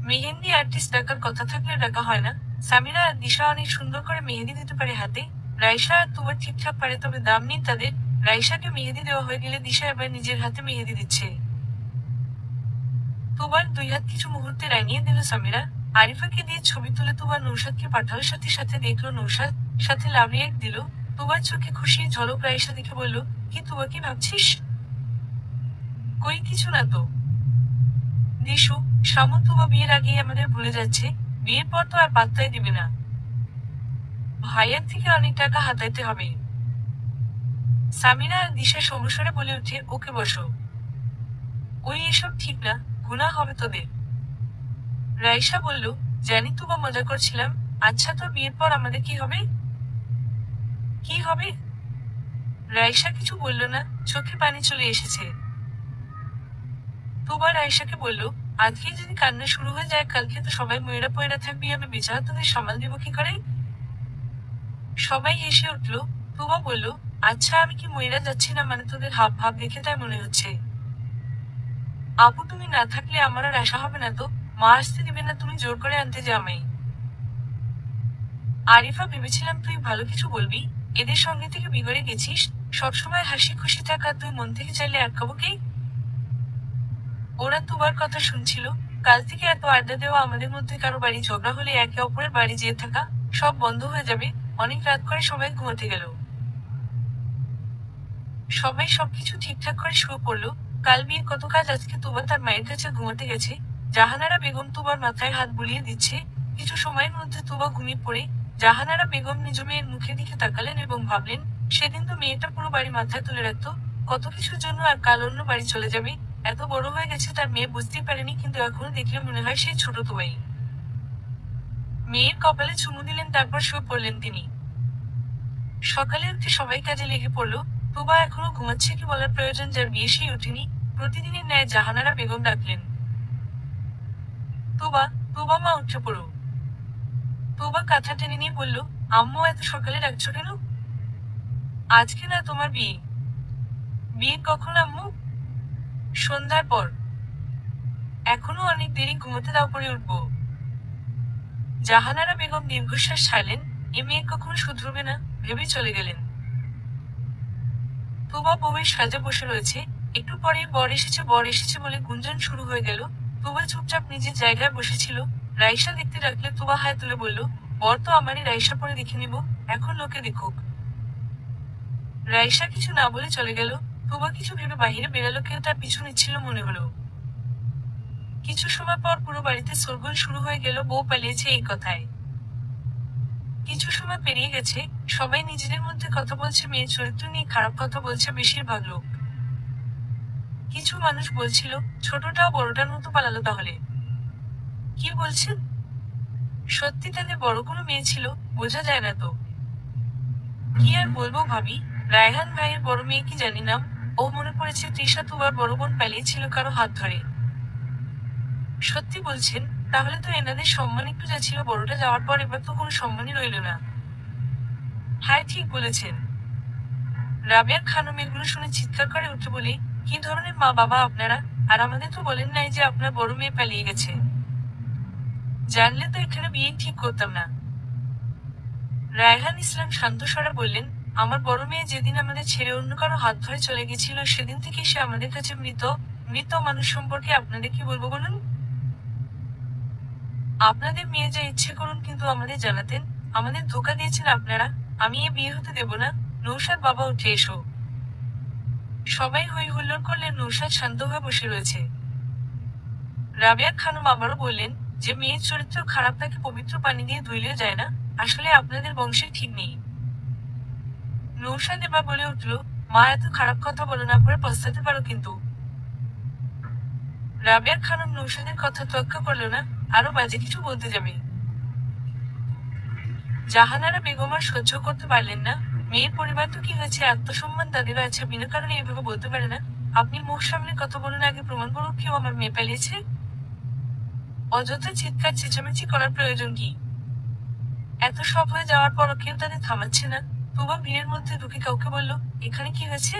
মেহেন্দি আর্টিস্ট ডাকার কথা থাকলে ডাকা হয় না। সামিরা আর দিশা অনেক সুন্দর করে মেহেদি দিতে পারে হাতে। রাইসা আর তুবা ঠিকঠাক পারে, তবে দাম নেই তাদের। রাইসাকে মেহেদি দেওয়া হয়ে গেলে দিশা এবার নিজের হাতে মেহেদি দিচ্ছে। তুবার দুই হাত কিছু মুহূর্তে রাঙিয়ে দিল সামিরা। আরিফাকে দিয়ে ছবি তুলে তুবা নৌশাদকে পাঠালো। সাথে সাথে দেখলো নৌশাদ, সাথে লাভ রিয়েক্ট দিল। তুবার চোখে খুশির ঝলক। রাইসা দেখে বলল, কি তুবা, কি ভাবছিস? কই কিছু না তো। দিশু, সামন্ত তুবা বিয়ের আগেই আমাদের ভুলে যাচ্ছে। বিয়ের পর তো আর পাত্তাই দিবে না। ভাইয়ার থেকে অনেক টাকা হাতাইতে হবে। সামিরা আর দিশা সমস্বরে বলে উঠে, ওকে বসো। ওই এসব ঠিক না, গুনাহ হবে তোদের। রাইসা বলল, জানি তুবা, মজা করছিলাম। আচ্ছা তোর বিয়ের পর আমাদের কি হবে? কি হবে? রাইসা কিছু বলল না, চোখে পানি চলে এসেছে। তুবা রাইসাকে বলল, আজকে যদি কান্না শুরু হয়ে যায়, কালকে তো সবাই ময়রা পয়রা থাকবি, আমি বেচারা তোদের সামাল দিব কি করে? সবাই হেসে উঠল। তুবা বলল, আচ্ছা আমি কি ময়রা যাচ্ছি না, মানে তোদের হাব ভাব দেখে তাই মনে হচ্ছে। আপু তুমি না থাকলে আমার আর আশা হবে না তো। মা আসতে দিবে না, তুমি জোর করে আনতে জামাই। আরিফা ভেবেছিলাম তুই ভালো কিছু বলবি। এদের সঙ্গে থেকে বিগড়ে গেছিস। সবসময় হাসি খুশি থাকা তুই মন থেকে চাইলে আটকাবো কে? ওরা তুবার কথা শুনছিল। কাল থেকে এত আড্ডা দেওয়া, আমাদের মধ্যে কারো বাড়ি ঝগড়া হলে একে অপরের বাড়ি যেয়ে থাকা, সব বন্ধ হয়ে যাবে। অনেক রাত করে সবাই ঘুমাতে গেল। সবাই সবকিছু ঠিকঠাক করে শুয়ে পড়লো। কাল বিয়ের কত কাজ, আজকে তুবা তার মায়ের কাছে ঘুমাতে গেছে। জাহানারা বেগম তুবার মাথায় হাত বুলিয়ে দিচ্ছে। কিছু সময়ের মধ্যে তুবা ঘুমিয়ে পড়ে। জাহানারা বেগম নিজ মেয়ের মুখের দিকে তাকালেন এবং ভাবলেন, সেদিন তো মেয়েটা পুরো বাড়ি মাথায় তুলে রাখতো। কত কিছুর জন্য আর কাল অন্য বাড়ি চলে যাবে। এত বড় হয়ে গেছে তার মেয়ে, বুঝতেই পারেনি, কিন্তু এখনো দেখলে মনে হয় সেই ছোট তুবাই। মেয়ের কপালে চুমু দিলেন, তারপর শুয়ে পড়লেন তিনি। সকালে উঠে সবাই কাজে লেগে পড়লো। তুবা এখনো ঘুমাচ্ছে কি বলার প্রয়োজন, যার বিয়ে সেই ওঠেনি। প্রতিদিনের ন্যায় জাহানারা বেগম ডাকলেন, তুবা, তুবা মা উঠে পড়ো। তুবা কাঁথা টেনে নিয়ে বলল, আম্মু এত সকালে ডাকছো কেন? আজকে না তোমার বিয়ে। বিয়ে কখন আম্মু? সন্ধ্যার পর। এখনো অনেক দেরি, ঘুমোতে দাও, পরে উঠবো। জাহানারা বেগম দীর্ঘশ্বাস ছাড়লেন। এ মেয়ে কখনো শুধরবে না, ভেবে চলে গেলেন। তুবা বউয়ের সাজে বসে রয়েছে। একটু পরে বর এসেছে, বর এসেছে বলে গুঞ্জন শুরু হয়ে গেল। তুবা চুপচাপ নিজের জায়গায় বসেছিল। রাইসা দেখতে ডাকলে তুবা হায় তুলে বলল, বর তো আমারই, রাইসা পরে দেখে নিব, এখন লোকে দেখুক। রাইসা কিছু না বলে চলে গেল। তুবা কিছু ভেবে বাহিরে বেরালো, কেউ তার পিছু নিচ্ছিল মনে হলো। কিছু সময় পর পুরো বাড়িতে শোরগোল শুরু হয়ে গেল, বউ পালিয়েছে এই কথায়। কিছু সময় পেরিয়ে গেছে, সবাই নিজেদের মধ্যে কথা বলছে, মেয়ের চরিত্র নিয়ে খারাপ কথা বলছে বেশিরভাগ লোক। কিছু মানুষ বলছিল, ছোটটাও বড়টার মতো পালালো তাহলে। কি বলছেন? সত্যি তাদের বড় কোনো মেয়ে ছিল? বোঝা যায় না তো। কি আর বলবো ভাবি, রায়হান ভাইয়ের বড় মেয়ে কি জানি নাম। ও মনে পড়েছে তৃষা তুবার বড় বোন পালিয়েছিল কারো হাত ধরে। সত্যি বলছেন? তাহলে তো এনাদের সম্মান একটু যা ছিল বড়টা যাওয়ার পর এবার তো কোনো সম্মানই রইল না। হ্যাঁ ঠিক বলেছেন। রাবেয়া খানম এগুলো শুনে চিৎকার করে উঠে বলে, কি ধরনের মা বাবা আপনারা, আর আমাদের তো বলেন নাই যে আপনার বড় মেয়ে পালিয়ে গেছে। জানলে তো এখানে বিয়ে ঠিক করতাম না। রায়হান ইসলাম শান্ত স্বরে বললেন, আমার বড় মেয়ে যেদিন আমাদের ছেড়ে অন্য কারো হাত ধরে চলে গেছিল সেদিন থেকে সে আমাদের কাছে মৃত। মৃত মানুষ সম্পর্কে আপনাদের কি বলবো বলুন? আপনাদের মেয়ে যা ইচ্ছে করুন, কিন্তু আমাদের জানাতেন। আমাদের ধোকা দিয়েছেন আপনারা। আমি এ বিয়ে হতে দেব না। নৌশাদ বাবা উঠে এসো। সবাই হই হুল্লোড় করলেন। নৌশাদ শান্ত হয়ে বসে রয়েছে। রাবেয়া খানম আবারও বললেন, যে মেয়ের চরিত্র খারাপ তাকে পবিত্র পানি দিয়ে ধুইলেও যায় না। আসলে আপনাদের বংশের ঠিক নেই। নৌশাদ এবার বলে উঠল, মা এত খারাপ কথা বলো না, পরে পস্তাতে পারো কিন্তু। রাবেয়া খানম নৌশাদের কথা তোয়াক্কা করল না, আরো বাজে কিছু বলতে যাবে। জাহানারা বেগম আর সহ্য করতে পারলেন না। মেয়ের পরিবার তো কি হয়েছে, আত্মসম্মান তাদেরও আছে, বিনা কারণে এভাবে বলতে পারে না। আপনি মুখ সামনে কথা বলুন, আগে প্রমাণ করুন কেউ আমার মেয়ে পালিয়েছে। অযথা চিৎকার চেঁচামেচি করার প্রয়োজন কি? এত সব হয়ে যাওয়ার পরও কেউ তাদের থামাচ্ছে না। তুবা ভিড়ের মধ্যে ঢুকে কাউকে বলল, এখানে কি হয়েছে?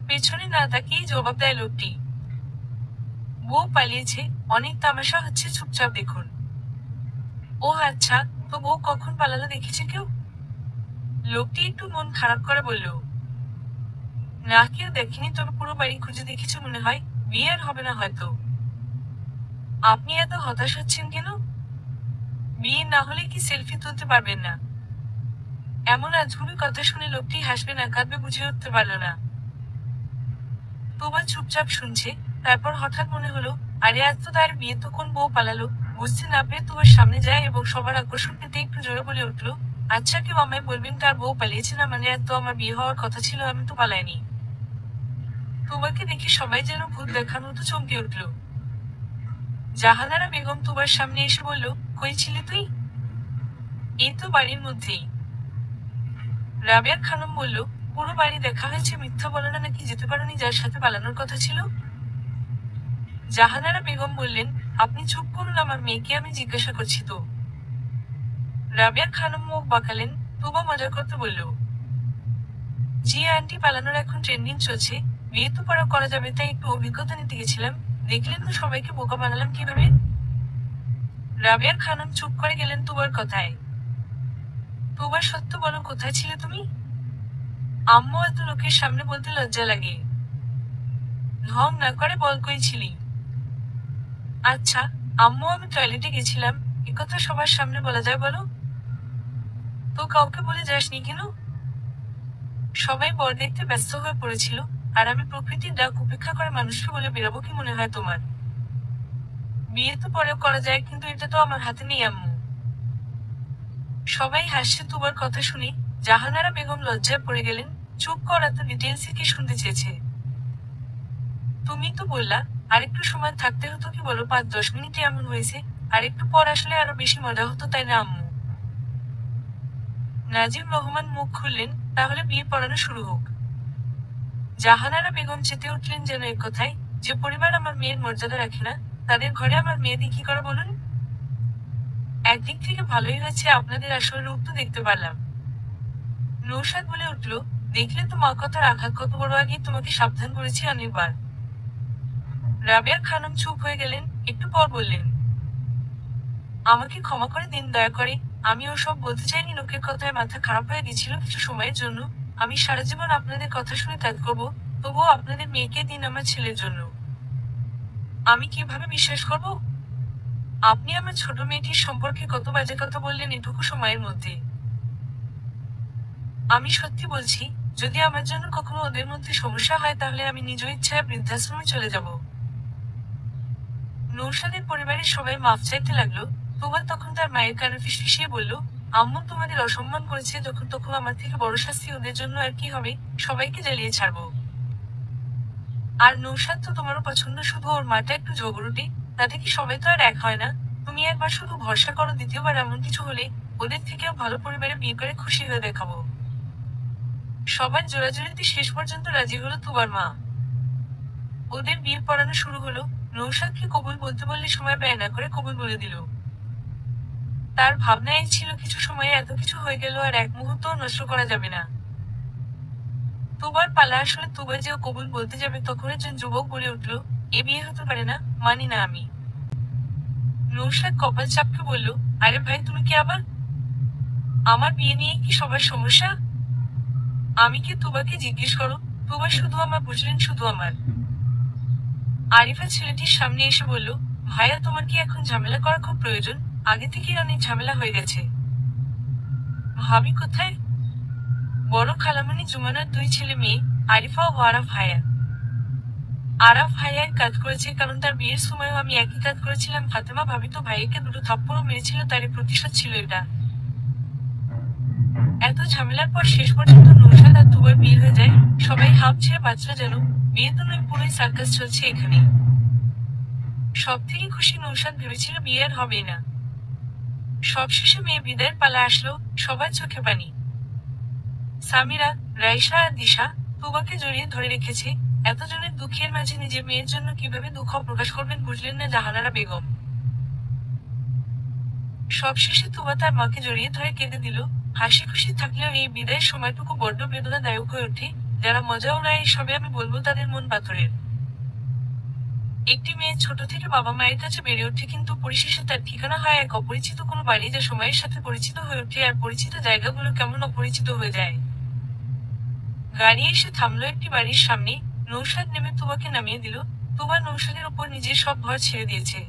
পেছনে না তাকিয়েই জবাব দেয় লোকটি, বউ পালিয়েছে, অনেক তামাশা হচ্ছে, চুপচাপ দেখুন। ও আচ্ছা, তো বউ কখন পালালো দেখেছে কেউ? লোকটি একটু মন খারাপ করে বলল, না কেউ দেখেনি, তবে পুরো বাড়ি খুঁজে দেখেছে মনে হয়। বিয়ে আর হবে না হয়তো। আপনি এত হতাশ হচ্ছেন কেন? বিয়ে না হলে কি সেলফি তুলতে পারবেন না? এমন আজগুবি কথা শুনে লোকটি হাসবে না কাঁদবে বুঝে উঠতে পারল না। তুবা চুপচাপ শুনছে। তারপর হঠাৎ মনে হলো, আরে আজ তো তার বিয়ে, তো কোন বউ পালালো? বুঝতে না পেরে তুবার সামনে যায় এবং সবার আকর্ষণ পেতে একটু জোরে বলে উঠল, আচ্ছা কেউ আমায় বলবেন তার বউ পালিয়েছে না? মানে এত আমার বিয়ে হওয়ার কথা ছিল, আমি তো পালাইনি। তুবাকে দেখে সবাই যেন ভূত দেখার মতো চমকে উঠল। জাহানারা বেগম তুবার সামনে এসে বলল, কই ছিলি তুই? এই তো বাড়ির মধ্যেই। রাবেয়া খানম বলল, পুরো বাড়ি দেখা হয়েছে, মিথ্যা বলো না, নাকি যেতে পারোনি যার সাথে পালানোর কথা ছিল? জাহানারা বেগম বললেন, আপনি চুপ করুন, আমার মেয়েকে আমি জিজ্ঞাসা করছি তো। রাবেয়া খানম মুখ বাঁকালেন। তুবা মজা করতে বলল, জি আন্টি, পালানোর এখন ট্রেন্ডিং চলছে। বিয়ে তো করা যাবে, তাই একটু অভিজ্ঞতা নিতে গেছিলাম। দেখলেন তো সবাইকে বোকা বানালাম কিভাবে। রাবেয়া খানম চুপ করে গেলেন তুবার কথায়। তুবা, সত্য বলো, কোথায় ছিলে তুমি? আম্মু, এত লোকের সামনে বলতে লজ্জা লাগে। ঢং না করে বল, কই ছিলি? আচ্ছা আম্মু, আমি টয়লেটে গেছিলাম। একথা সবার সামনে বলা যায় বলো? তো কাউকে বলে যাসনি কেন? সবাই বর দেখতে ব্যস্ত হয়ে পড়েছিল, আর আমি প্রকৃতির ডাক উপেক্ষা করে মানুষকে বলে বেরাবো কি মনে হয় তোমার? বিয়ে তো পরেও করা যায়, কিন্তু এটা তো আমার হাতে নেই আম্মু। সবাই হাসছে তুবার কথা শুনে। জাহানারা বেগম লজ্জায় পড়ে গেলেন। চুপ কর, এত ডিটেলসে কি শুনতে চেয়েছে? তুমি তো বললা আরেকটু সময় থাকতে হতো, কি বলো 5-10 মিনিটে এমন হয়েছে। আর একটু পর আসলে আরো বেশি মজা হতো, তাই না আম্মু? নাজিম রহমান মুখ খুললেন, তাহলে বিয়ে পড়ানো শুরু হোক। জাহানারা বেগম চেতে উঠলেন যেন এক কথায়, যে পরিবার আমার মেয়ের মর্যাদা রাখে না, তাদের ঘরে আমার মেয়ে দিয়ে কি করে বলুন? একদিক থেকে ভালোই হয়েছে, আপনাদের আসল রূপ তো দেখতে পারলাম। নৌশাদ বলে উঠল, দেখলে তো মা কথার আঘাত কত বড়, আগে তোমাকে সাবধান করেছি অনেকবার। রাবেয়া খানম চুপ হয়ে গেলেন। একটু পর বললেন, আমাকে ক্ষমা করে দিন দয়া করে। আমি ওসব বলতে চাইনি, লোকের কথায় মাথা খারাপ হয়ে গেছিল কিছু সময়ের জন্য। আমি সারা জীবন আপনাদের কথা শুনে ত্যাগ করবো, তবুও আপনাদের মেয়েকে দিন আমার ছেলের জন্য। আমি কিভাবে বিশ্বাস করব? আপনি আমার ছোট মেয়েটির সম্পর্কে কত বাজে কথা বললেন এটুকু সময়ের মধ্যে। আমি সত্যি বলছি, যদি আমার জন্য কখনো ওদের মধ্যে সমস্যা হয় তাহলে আমি নিজ ইচ্ছায় বৃদ্ধাশ্রমে চলে যাব। নৌশাদের পরিবারের সবাই মাফ চাইতে লাগলো। তুবা তখন তার মায়ের কানে ফিসফিসিয়ে বলল, আম্মু তোমাদের অসম্মান করেছে যখন তখন আমার থেকে বড় শাস্তি ওদের জন্য আর কি হবে, সবাইকে জ্বালিয়ে ছাড়বো। আর নৌশাদ তো তোমারও পছন্দ, শুধু ওর মাটা একটু ঝগড়ুটে, তাতে কি সবাই তো আর এক হয় না। তুমি একবার শুধু ভরসা করো, দ্বিতীয়বার এমন কিছু হলে ওদের থেকেও ভালো পরিবারে বিয়ে করে খুশি হয়ে দেখাবো। সবার জোরাজুরিতে শেষ পর্যন্ত রাজি হলো তুবার মা। ওদের বিয়ে পড়ানো শুরু হলো। নৌশাদকে কবুল বলতে বললে সময় ব্যয় না করে কবুল বলে দিল। তার ভাবনা এই ছিল, কিছু সময়ে এত কিছু হয়ে গেল আর এক মুহূর্তও নষ্ট করা যাবে না। তুবার পালা আসলে। তুবা যেও কবুল বলতে যাবে তখন একজন যুবক বলে উঠল, এ বিয়ে হতে পারে না, মানি না আমি। নৌশাদ কপাল চাপকে বলল, আরে ভাই তুমি কি আবার? আমার বিয়ে নিয়ে কি সবার সমস্যা? আমি কি তুবাকে জিজ্ঞেস করো? তুবা শুধু আমার, বুঝলেন, শুধু আমার। আরিফা ছেলেটির সামনে এসে বলল, ভাইয়া তোমার কি এখন ঝামেলা করা খুব প্রয়োজন? আগে থেকেই অনেক ঝামেলা হয়ে গেছে। ভাবি কোথায়? বড় খালামণি জুমানার 2 ছেলে মেয়ে, আরিফা ও আরাফ ভাইয়া। আরাফ ভাইয়ার কাজ করেছে, কারণ তার বিয়ের সময়ও আমি একই কাজ করেছিলাম। ফাতেমা ভাবি তো ভাইয়াকে 2 থাপ্পড়ও মেরেছিল, তারই প্রতিশোধ ছিল এটা। এত ঝামেলার পর শেষ পর্যন্ত নৌশাদ আর তুবার বিয়ে হয়ে যায়। সবাই হাঁপ ছেড়ে বাঁচল যেন। বিয়ে তো নয়, পুরোই সার্কাস চলছে এখানে। সব থেকে খুশি নৌশাদ, ভেবেছিল বিয়ে আর হবেই না। সবশেষে মেয়ে বিদায়ের পালা আসলো, সবার চোখে পানি। সামিরা, রাইসা আর দিশা তুবাকে জড়িয়ে ধরে রেখেছে। এতজনের দুঃখের মাঝে নিজের মেয়ের জন্য কিভাবে দুঃখ প্রকাশ করবেন বুঝলেন না জাহানারা বেগম। সবশেষে তুবা তার মাকে জড়িয়ে ধরে কেঁদে দিল। হাসি খুশি থাকলেও এই বিদায়ের সময়টুকু বড্ড বেদনাদায়ক হয়ে ওঠে। যারা মজা ওড়ায় সবে আমি বলবো তাদের মন পাথরের। একটি মেয়ে ছোট থেকে বাবা মায়ের কাছে বেড়ে ওঠে, কিন্তু পরিশেষে তার ঠিকানা হয় এক অপরিচিত কোনো বাড়ি, যা সময়ের সাথে পরিচিত হয়ে ওঠে আর পরিচিত জায়গাগুলো কেমন অপরিচিত হয়ে যায়। গাড়ি এসে থামলো একটি বাড়ির সামনে। নৌশাদ নেমে তুবাকে নামিয়ে দিল। তুবা নৌশাদের উপর নিজের সব ভর ছেড়ে দিয়েছে।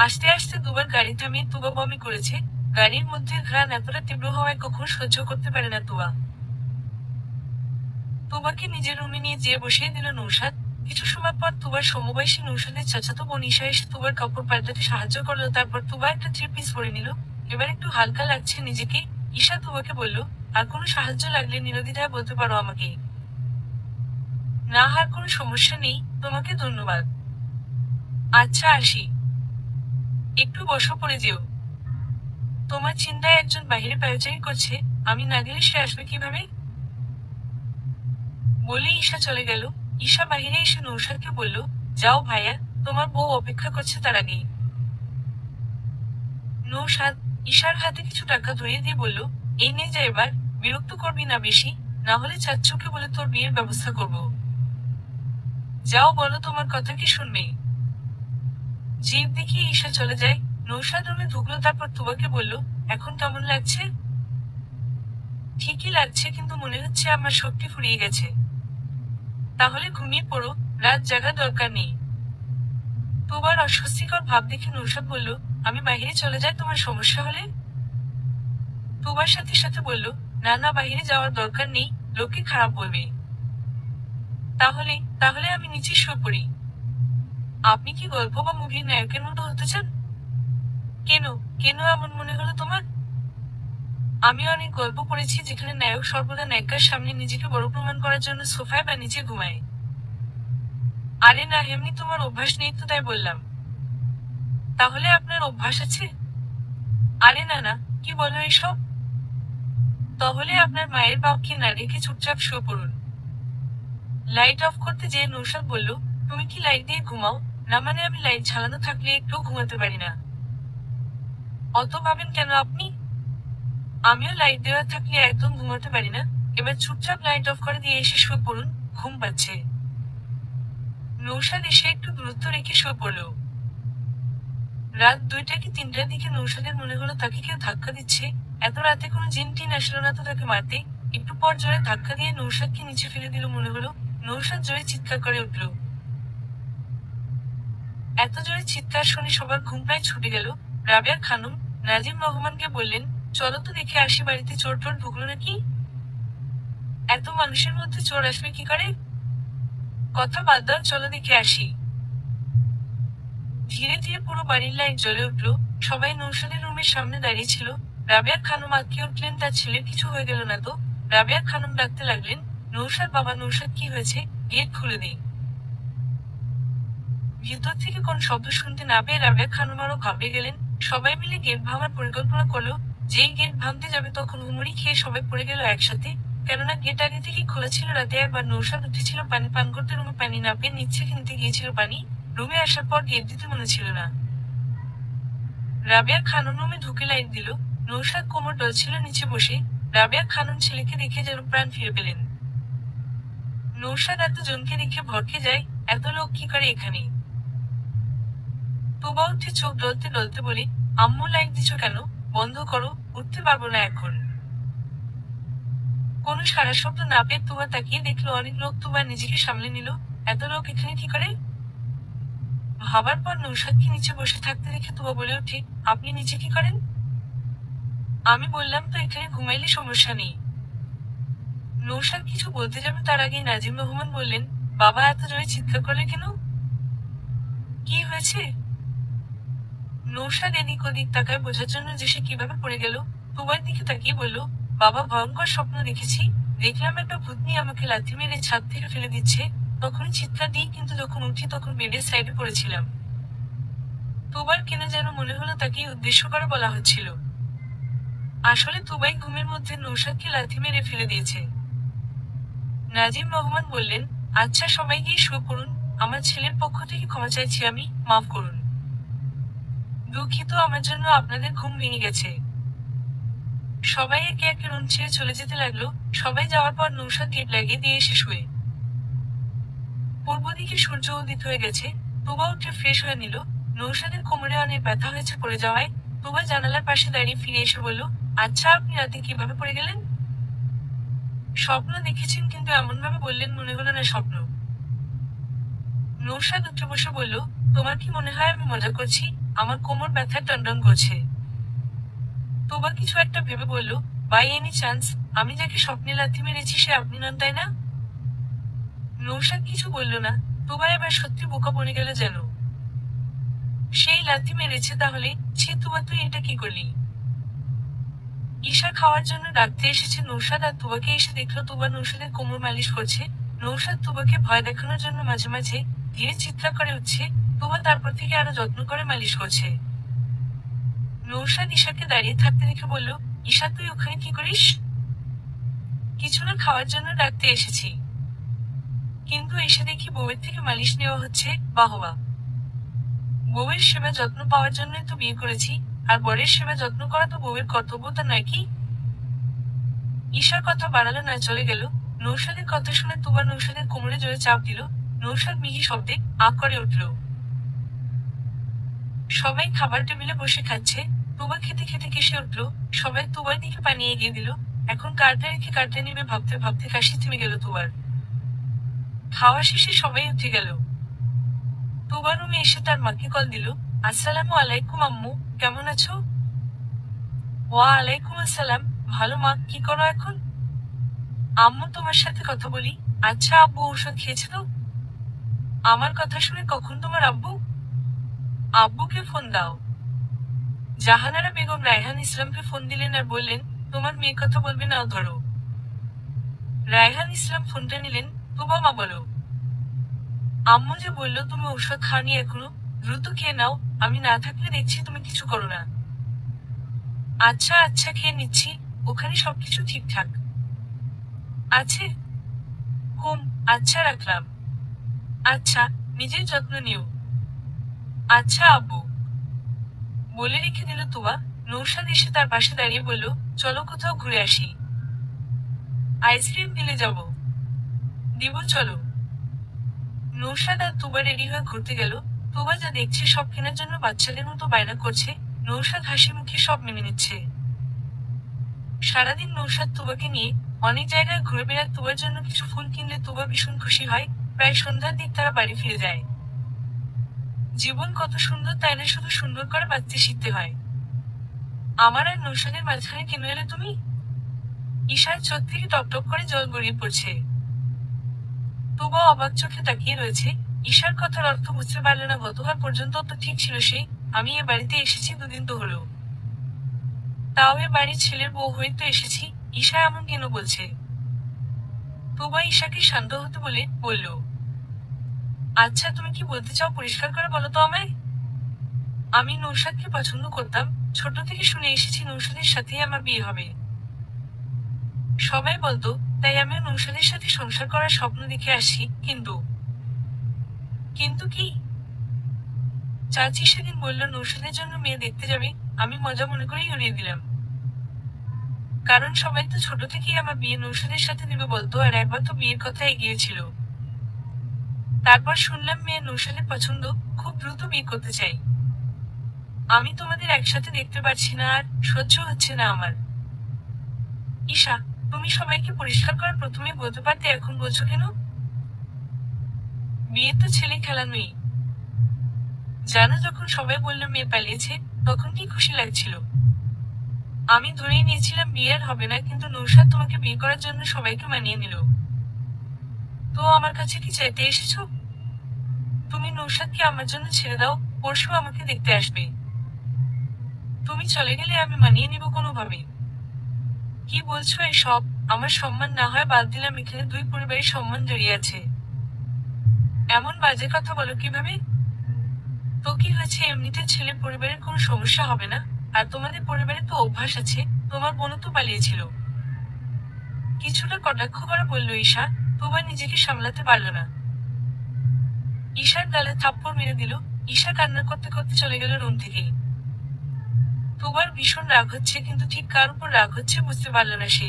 আস্তে আস্তে দুবার গাড়ি থামিয়ে তুবা বমি করেছে। গাড়ির মধ্যে ঘ্রাণ এতটা তীব্র হওয়ায় কখনো সহ্য করতে পারে না তুবা। তুবাকে নিজের রুমে নিয়ে যেয়ে বসিয়ে দিল নৌশাদ। কিছু সময় পর তুবার সমবয়সী নৌশাদের চাচাতো বোন ঈশা এসে তুবার কাপড় পাল্টাতে সাহায্য করলো। তারপর তুবা একটা 3 পিস পরে নিল। এবার একটু হালকা লাগছে নিজেকে। ঈশা তুবাকে বলল, আর কোনো সাহায্য লাগলে নিরদ্বিধায় বলতে পারো আমাকে। না, আর কোনো সমস্যা নেই, তোমাকে ধন্যবাদ। আচ্ছা আসি। একটু বসো, পড়ে যেও। তোমার চিন্তায় একজন বাহিরে পায়চারি করছে, আমি না গেলে সে আসবে কিভাবে? বলে ঈশা চলে গেল। ঈশা বাহিরে এসে নৌশাদকে বলল, যাও ভাইয়া, তোমার বউ অপেক্ষা করছে তার আগেই। নৌশাদ ঈশার হাতে কিছু টাকা ধরিয়ে দিয়ে বলল, এই নে যা, এবার বিরক্ত করবি না বেশি, না হলে চাচ্চুকে বলে তোর বিয়ের ব্যবস্থা করব। যাও, বলো তোমার কথা কি শুনবে। জিভ দেখিয়ে ঈশা চলে যায়। নৌশাদ রুমে ঢুকলো, তারপর তুবাকে বলল, এখন কেমন লাগছে? ঠিকই লাগছে, কিন্তু মনে হচ্ছে আমার শক্তি ফুরিয়ে গেছে। তাহলে ঘুমিয়ে পড়ো, রাত জাগার দরকার নেই। তুবার অস্বস্তিকর ভাব দেখে নৌশাদ বলল, আমি বাইরে চলে যাই তোমার সমস্যা হলে? তুবার সাথে সাথে বলল, না না, বাইরে যাওয়ার দরকার নেই, লোকে খারাপ বলবে। তাহলে তাহলে আমি নিচে শুয়ে পড়ি। আপনি কি গল্প বা মুভির নায়কের মতো হতে চান? কেন কেন এমন মনে হলো তোমার? আমি অনেক গল্প পড়েছি যেখানে নায়ক সর্বদা নায়িকার সামনে নিজেকে বড় প্রমাণ করার জন্য সোফায় বা নিচে ঘুমায়। আরে না, এমনি তোমার অভ্যাস নেই তো তাই বললাম। তাহলে আপনার অভ্যাস আছে? আরে না না, কি বলো এসব? তাহলে আপনার মায়ের বাপকে না রেখে চুপচাপ শুয়ে পড়ুন। লাইট অফ করতে যেয়ে নৌশাদ বলল, তুমি কি লাইট দিয়ে ঘুমাও? না মানে আমি লাইট ঝালানো থাকলে একটু ঘুমাতে পারি না। অত ভাবেন কেন আপনি? আমিও লাইট দেওয়া থাকলে একদম ঘুমাতে পারি না। এবার চুপচাপ লাইট অফ করে দিয়ে এসে শুয়ে পড়ুন, ঘুম পাচ্ছে। নৌশাদ এসে একটু দূরত্ব রেখে শুয়ে পড়ল। রাত 2টা কি 3টার দিকে নৌশাদের মনে হলো তাকে কেউ ধাক্কা দিচ্ছে। এত রাতে কোনো জিন টিন আসলো না তো তাকে মারতে। একটু পর জোরে ধাক্কা দিয়ে নৌশাদকে নিচে ফেলে দিল মনে হলো। নৌশাদ জোরে চিৎকার করে উঠল। এত জোরে চিৎকার শুনে সবার ঘুম প্রায় ছুটে গেল। রাবেয়া খানম নাজিম রহমানকে বললেন, চলো তো দেখে আসি বাড়িতে চোর টোর ঢুকলো নাকি। এত মানুষের মধ্যে চোর আসবে কি করে? কথা বাদ দাও, চলো দেখে আসি। ধীরে ধীরে পুরো বাড়ির লাইট জ্বলে উঠল। সবাই নৌশাদের রুমের সামনে দাঁড়িয়ে ছিল। রাবেয়া খানম আঁতকে উঠলেন, তার ছেলের কিছু হয়ে গেল না তো? রাবেয়া খানম ডাকতে লাগলেন, নৌশাদ বাবা, নৌশাদ কি হয়েছে? গেট খুলে দিই। ভিতর থেকে কোন শব্দ শুনতে না পেয়ে রাবেয়া খানম আরো ঘাবড়ে গেলেন। সবাই মিলে গেট ভাঙার পরিকল্পনা করলো। যেই গেট ভাঙতে যাবে তখন হুমড়ি খেয়ে সবাই পড়ে গেল একসাথে। কেননা গেট আগে থেকেই খোলা ছিল। রাতে একবার নৌশাদ উঠেছিল পানি পান করতে, রুমে পানি না পেয়ে নিচে নিতে গিয়েছিল পানি। রুমে আসার পর গেট দিতে মনে ছিল না। রাবেয়া খানম রুমে ঢুকে লাইট দিল। নৌশাদ কোমর ডলছিল নিচে বসে। রাবেয়া খানম ছেলেকে দেখে যেন প্রাণ ফিরে পেলেন। নৌশাদ এত জনকে দেখে ভড়কে যায়, এত লোক কি করে এখানে? তুবা উঠে চোখ ডলতে ডলতে বলি, আম্মু লাইট দিছো কেন? বন্ধ করো, উঠতে পারবো না এখন। কোনো সারা শব্দ না পেয়ে তুবা তাকিয়ে দেখলো অনেক লোক। তুবা নিজেকে সামলে নিল, এত লোক এখানে কি করে? ভাবার পর নৌশাদকে নিচে বসে থাকতে দেখে তুবা বলে ওঠে, আপনি নিচে কি করেন? আমি বললাম তো এখানে ঘুমাইলে সমস্যা নেই। নৌশাদ কিছু বলতে যাবে তার আগেই নাজিম রহমান বললেন, বাবা এত জোরে চিৎকার করলে কেন? কি হয়েছে? নৌশাদ এদিক ওদিক তাকায় বোঝার জন্য যে সে কিভাবে পড়ে গেল। তুবার দিকে তাকিয়ে বলল, বাবা ভয়ঙ্কর স্বপ্ন দেখেছি। দেখলাম একটা ভূতনি আমাকে লাথি মেরে ছাদ থেকে ফেলে দিচ্ছে। তখনই চিৎকার দিই, কিন্তু যখন উঠি তখন বেডের সাইডে পড়েছিলাম। তুবার কেন যেন মনে হলো তাকে উদ্দেশ্য করে বলা হচ্ছিল। আসলে তুবাই ঘুমের মধ্যে নৌশাদকে লাথি মেরে ফেলে দিয়েছে। নাজিম রহমান বললেন, আচ্ছা সবাই গিয়ে শুয়ে পড়ুন। আমার ছেলের পক্ষ থেকে ক্ষমা চাইছি আমি, মাফ করুন। দুঃখিত, আমার জন্য আপনাদের ঘুম ভেঙে গেছে। সবাই একে একে রুম ছেড়ে চলে যেতে লাগলো। সবাই যাওয়ার পর নৌশাদ গেট লাগিয়ে দিয়ে এসে শুয়ে। পূর্ব দিকে সূর্য উদিত হয়ে গেছে। তুবা উঠে ফ্রেশ হয়ে নিল। নৌশাদের কোমরে অনেক ব্যথা হয়েছে পড়ে যাওয়ায়। তুবা জানালার পাশে দাঁড়িয়ে ফিরে এসে বলল, আচ্ছা আপনি রাতে কিভাবে পড়ে গেলেন? স্বপ্ন দেখেছেন, কিন্তু এমন ভাবে বললেন মনে হলো না স্বপ্ন। নৌশাদ উঠে বসে বলল, তোমার কি মনে হয় আমি মজা করছি? আমার কোমর ব্যথায় টনটন করছে। তুবা কিছু একটা ভেবে বলল, বাই এনি চান্স আমি যাকে স্বপ্নে লাথি মেরেছি সে আপনি নন, তাই না? নৌশাদ কিছু বলল না। তুবা এবার সত্যি বোকা বনে গেল যেন। সেই লাথি মেরেছে তাহলে? ছি তুবা, তুই এটা কি করলি? ঈশা খাওয়ার জন্য ডাকতে এসেছে নৌশাদ, আর তুবাকে এসে দেখলো তুবা নৌশাদের কোমর মালিশ করছে। নৌশাদ তুবাকে ভয় দেখানোর জন্য মাঝে মাঝে ধীরে চিৎকার করে উঠছে। তুবা তারপর থেকে আরো যত্ন করে মালিশ করছে। নৌশাদ ঈশাকে দাঁড়িয়ে থাকতে দেখে বলল, ঈশা তুই ওখানে কি করিস? কিছু না, খাওয়ার জন্য ডাকতে এসেছি। কিন্তু এসে দেখি বউয়ের থেকে মালিশ নেওয়া হচ্ছে। বাহবা, বউয়ের সেবা যত্ন পাওয়ার জন্যই তো বিয়ে করেছি, আর বরের সেবা যত্ন করা তো বউয়ের কর্তব্য, তা নয় কি? ঈশার কথা বাড়ালো না, চলে গেল। নৌশাদের কথা শুনে তুবা নৌশাদের কোমরে জোরে চাপ দিল। নৌশাদ মিহি শব্দে আ করে উঠল। সবাই খাবার টেবিলে বসে খাচ্ছে। তুবা খেতে খেতে কেসে উঠল। সবাই তুবার দিকে পানি এগিয়ে দিল। এখন কারটা রেখে কারটা নিবে ভাবতে ভাবতে কাশি থেমে গেল তুবার। খাওয়া শেষে সবাই উঠে গেল। তুবা রুমে এসে তার মাকে কল দিল, আসসালামু আলাইকুম আম্মু, কেমন আছো? ওয়া আলাইকুম আসসালাম, ভালো মা, কি করো এখন? আম্মু তোমার সাথে কথা বলি। আচ্ছা আব্বু ঔষধ খেয়েছে তো? আমার কথা শুনে কখন তোমার আব্বু? আব্বুকে ফোন দাও। জাহানারা বেগম রায়হান ইসলামকে ফোন দিলেন আর বললেন, তোমার মেয়ে কথা বলবে না, ধরো। রায়হান ইসলাম ফোনটা নিলেন। তুবা মা বলো, আম্মু যে বললো তুমি ঔষধ খাওনি এখনো, দ্রুত খেয়ে নাও। আমি না থাকলে দেখছি তুমি কিছু করো না। আচ্ছা আচ্ছা খেয়ে নিচ্ছি। ওখানে সবকিছু ঠিকঠাক আছে? হুম। আচ্ছা রাখলাম। আচ্ছা, নিজের যত্ন নিও। আচ্ছা আব্বু, বলে রেখে দিল তুবা। নৌশাদ এসে তার পাশে দাঁড়িয়ে বলল, চলো কোথাও ঘুরে আসি। আইসক্রিম দিলে যাব। দিব, চলো। নৌশাদ আর তুবা রেডি হয়ে ঘুরতে গেল। তুবা যা দেখছে সব কেনার জন্য বাচ্চাদের মতো বায়না করছে। নৌশাদ হাসি মুখে সব মেনে নিচ্ছে। সারাদিন নৌশাদ তুবাকে নিয়ে অনেক জায়গায় ঘুরে বেড়ায়। তুবার জন্য কিছু ফুল কিনলে তুবা ভীষণ খুশি হয়। প্রায় সন্ধ্যার দিক তারা বাড়ি ফিরে যায়। জীবন কত সুন্দর, তাই না? শুধু সুন্দর করে বাঁচতে শিখতে হয়। আমার আর নৌশাদের মাঝখানে কেন এলে তুমি? ঈশার চোখ থেকে টপটপ করে জল গড়িয়ে পড়ছে। তুবা অবাক চোখে তাকিয়ে রয়েছে। ঈশার কথার অর্থ বুঝতে পারল না। গতকাল পর্যন্ত তো ঠিক ছিল সে। আমি এ বাড়িতে এসেছি 2 দিন তো হলো। তাও এ বাড়ির ছেলের বউ হয়ে তো এসেছি, ঈশা এমন কেন বলছে? তুবা ঈশাকে শান্ত হতে বলে বলল, আচ্ছা তুমি কি বলতে চাও পরিষ্কার করে বলো তো আমায়। আমি নৌশাদকে পছন্দ করতাম, ছোট থেকে শুনে এসেছি নৌশাদের সাথেই আমার বিয়ে হবে। সবাই বলতো, তাই আমিও নৌশাদের সাথে সংসার করার স্বপ্ন দেখে আসি। কিন্তু কিন্তু কি? চাচি সেদিন বলল নৌশাদের জন্য মেয়ে দেখতে যাবে, আমি মজা মনে করেই উড়িয়ে দিলাম। কারণ সবাই তো ছোট থেকেই আমার বিয়ে নৌশাদের সাথে দিবে বলতো, আর একবার তো বিয়ের কথা এগিয়েছিল। তারপর শুনলাম মেয়ে নৌশাদের পছন্দ, খুব দ্রুত বিয়ে করতে চাই। আমি তোমাদের একসাথে দেখতে পারছি না, আর সহ্য হচ্ছে না আমার। ঈশা, তুমি সবাইকে পরিষ্কার করার প্রথমে বলতে পারতে, এখন বলছো কেন? বিয়ে তো ছেলে খেলা নই। জানো যখন সবাই বলল মেয়ে পালিয়েছে, তখন কি খুশি লাগছিল। আমি ধরেই নিয়েছিলাম বিয়ে আর হবে না, কিন্তু নৌশাদ তোমাকে বিয়ে করার জন্য সবাইকে মানিয়ে নিল। তো আমার কাছে কি চাইতে এসেছো? তুমি নৌশাদকে আমার জন্য ছেড়ে দাও, পরশু আমাকে দেখতে আসবে। তুমি চলে গেলে আমি মানিয়ে নিব কোনোভাবে। কি বলছো এসব? আমার সম্মান না হয় বাদ দিলাম, এখানে দুই পরিবারের সম্মান জড়িয়ে আছে। এমন বাজে কথা বলো কিভাবে? তো কি হয়েছে, এমনিতে ছেলে পরিবারের কোনো সমস্যা হবে না। আর তোমাদের পরিবারে তো অভ্যাস আছে, তোমার বোনও তো পালিয়েছিল। কিছুটা কটাক্ষ করা বলল ঈশা। তুবা নিজেকে সামলাতে পারল না। ঈশার গালে থাপ্পড় মেরে দিল। ঈশা কান্না করতে করতে চলে গেল রুম থেকে। তুবার ভীষণ রাগ হচ্ছে, কিন্তু ঠিক কার উপর রাগ হচ্ছে বুঝতে পারল না সে।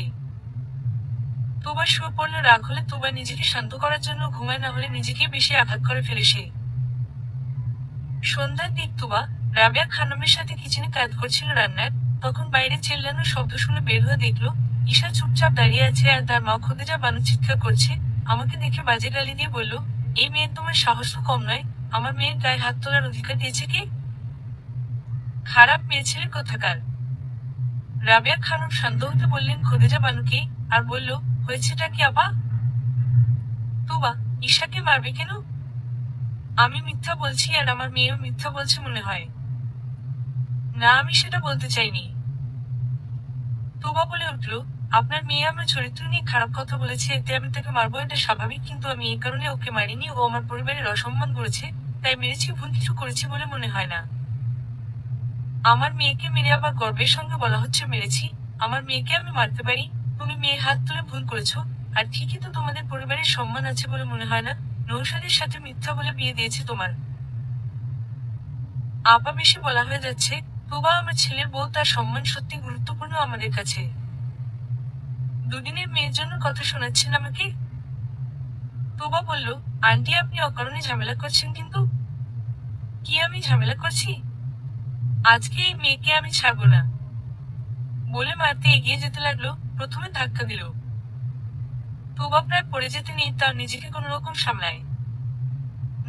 তুবা শুয়ে পড়ল। রাগ হলে তুবা নিজেকে শান্ত করার জন্য ঘুমায়, না হলে নিজেকে বেশি আঘাত করে ফেলে সে। সন্ধ্যার দিক তুবা রাবেয়া খানমের সাথে কিচেনে কাজ করছিল রান্নার। তখন বাইরে চেল্লানোর শব্দ শুনে বের হয়ে দেখলো ঈশা চুপচাপ দাঁড়িয়ে আছে, আর তার মা খোদেজা বানু চিৎকার করছে। আমাকে দেখে বাজে গালি দিয়ে বলল, এই মেয়ের তোমার সাহস তো কম নয়, আমার মেয়ের গায়ে হাত তোলার অধিকার দিয়েছে কে? খারাপ মেয়ে ছেলে কোথাকার। রাবেয়া খানম শান্ত হতে বললেন খোদেজা বানুকে, আর বলল, হয়েছেটা কি আপা? তুবা, ঈশাকে মারবে কেন? আমি মিথ্যা বলছি আর আমার মেয়েও মিথ্যা বলছে মনে হয়। না, আমি সেটা বলতে চাইনি। তুবা বলে উঠল, আপনার মেয়ে আমার চরিত্র নিয়ে খারাপ কথা বলেছে, এতে আমি তাকে মারবো এটা স্বাভাবিক, কিন্তু আমি এই কারণে ওকে মারিনি। ও আমার পরিবারের অসম্মান করেছে, তাই মেরেছি। ভুল কিছু করেছি বলে মনে হয় না। আমার মেয়েকে মেরে আবার গর্বের সঙ্গে বলা হচ্ছে মেরেছি। আমার মেয়েকে আমি মারতে পারি? তুমি মেয়ে হাত তুলে ভুল করেছো। আর ঠিকই তো, তোমাদের পরিবারের সম্মান আছে বলে মনে হয় না। নৌশাদের সাথে মিথ্যা বলে বিয়ে দিয়েছে তোমার আপা, বেশি বলা হয়ে যাচ্ছে। তুবা আমার ছেলের বউ, তার সম্মান সত্যি গুরুত্বপূর্ণ আমাদের কাছে। দুদিনের মেয়ের জন্য কথা শোনাচ্ছেন আমাকে? তুবা বলল, আন্টি আপনি অকারণে ঝামেলা করছেন কিন্তু। কি আমি ঝামেলা করছি? আজকে এই মেয়েকে আমি ছাড়বো না বলে মারতে এগিয়ে যেতে লাগলো। প্রথমে ধাক্কা দিল। তুবা প্রায় পড়ে যেতে নেই, তার নিজেকে কোন রকম সামলায়।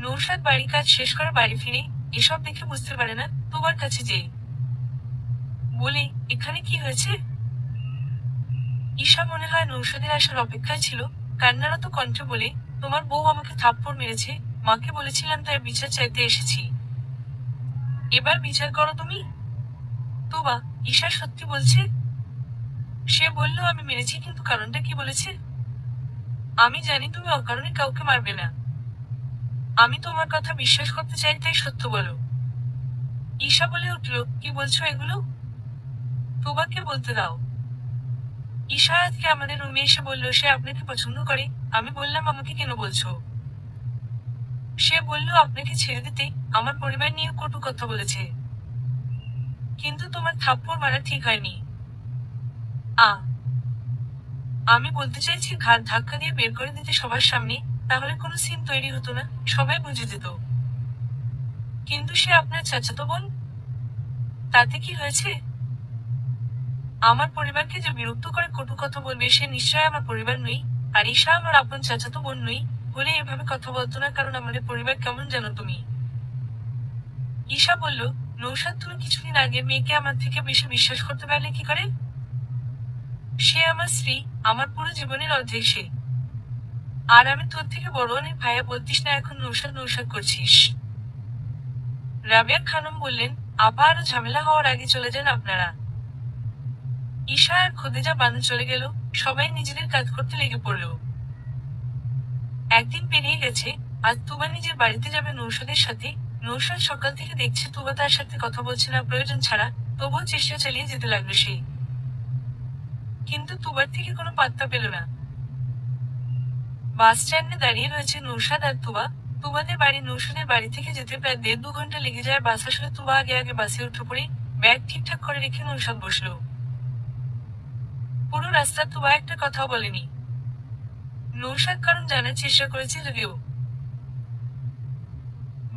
নৌশাদ বাড়ি কাজ শেষ করে বাড়ি ফিরে এসব দেখে বুঝতে পারে না। তুবার কাছে যেই বলে, এখানে কি হয়েছে? ঈশা মনে হয় নৌশাদের আসার অপেক্ষায় ছিল। কান্নারত কণ্ঠে বলে, তোমার বউ আমাকে থাপ্পড় মেরেছে, মাকে বলেছিলাম, তাই বিচার চাইতে এসেছি। এবার বিচার করো তুমি। তুবা, ঈশা সত্যি বলছে? সে বলল আমি মেরেছি, কিন্তু কারণটা কি বলেছে? আমি জানি তুমি অকারণে কাউকে মারবে না। আমি তোমার কথা বিশ্বাস করতে চাই, তাই সত্য বলো। ঈশা বলে উঠল, কি বলছো এগুলো? তুবাকে বলতে দাও। ঈশা আজকে আমাদের রুমে এসে বলল সে আপনাকে পছন্দ করে। আমি বললাম আমাকে কেন বলছো? সে বলল আপনাকে ছেড়ে দিতে। আমার পরিবার নিয়ে কটু কথা বলেছে। কিন্তু তোমার থাপ্পড় মারা ঠিক হয়নি। আ আমি বলতে চাইছি ঘাড় ধাক্কা দিয়ে বের করে দিতে সবার সামনে, তাহলে কোনো সিন তৈরি হতো না, সবাই বুঝে যেত। কিন্তু সে আপনার চাচাতো বোন। তাতে কি হয়েছে? আমার পরিবারকে যে বিরক্ত করে কটু কথা বলবে সে নিশ্চয় আমার পরিবার নই। আর ঈশা আমার আপন চাচাতো বোন নই বলে এভাবে কথা বলতো না, কারণ আমাদের পরিবার কেমন জানো তুমি? ঈশা বলল, নৌশাদ তুমি কিছুদিন আগে মেয়েকে আমার থেকে বেশি বিশ্বাস করতে পারলে কি করে? সে আমার স্ত্রী, আমার পুরো জীবনের অর্ধেক সে। আর আমি তোর থেকে বড় অনেক ভাইয়া, বলতিস না এখন নৌশাদ নৌশাদ করছিস। রাবেয়া খানম বললেন, আপা আরো ঝামেলা হওয়ার আগে চলে যান আপনারা। ঈশা আর খদিজা বানু চলে গেল, সবাই নিজেদের কাজ করতে লেগে পড়ল। একদিন পেরিয়ে গেছে, আজ তুবা নিজের বাড়িতে যাবে নৌশাদের সাথে। নৌশাদ সকাল থেকে দেখছে তুবা তার সাথে কথা বলছে না প্রয়োজন ছাড়া, তবুও চেষ্টা চালিয়ে যেতে লাগলো সে। কিন্তু তুবার থেকে কোনো পাত্তা পেল না। বাস স্ট্যান্ডে দাঁড়িয়ে রয়েছে নৌশাদ আর তুবা। তুবাদের বাড়ি নৌশাদের বাড়ি থেকে যেতে প্রায় 1.5-2 ঘন্টা লেগে যায়। বাস আসলে তুবা আগে আগে বাসে উঠে পড়ে ব্যাগ ঠিকঠাক করে রেখে নৌশাদ বসলো। পুরো রাস্তা তুবা একটা কথাও বলেনি। নৌশাদ কারণ জানার চেষ্টা করেছে যদিও।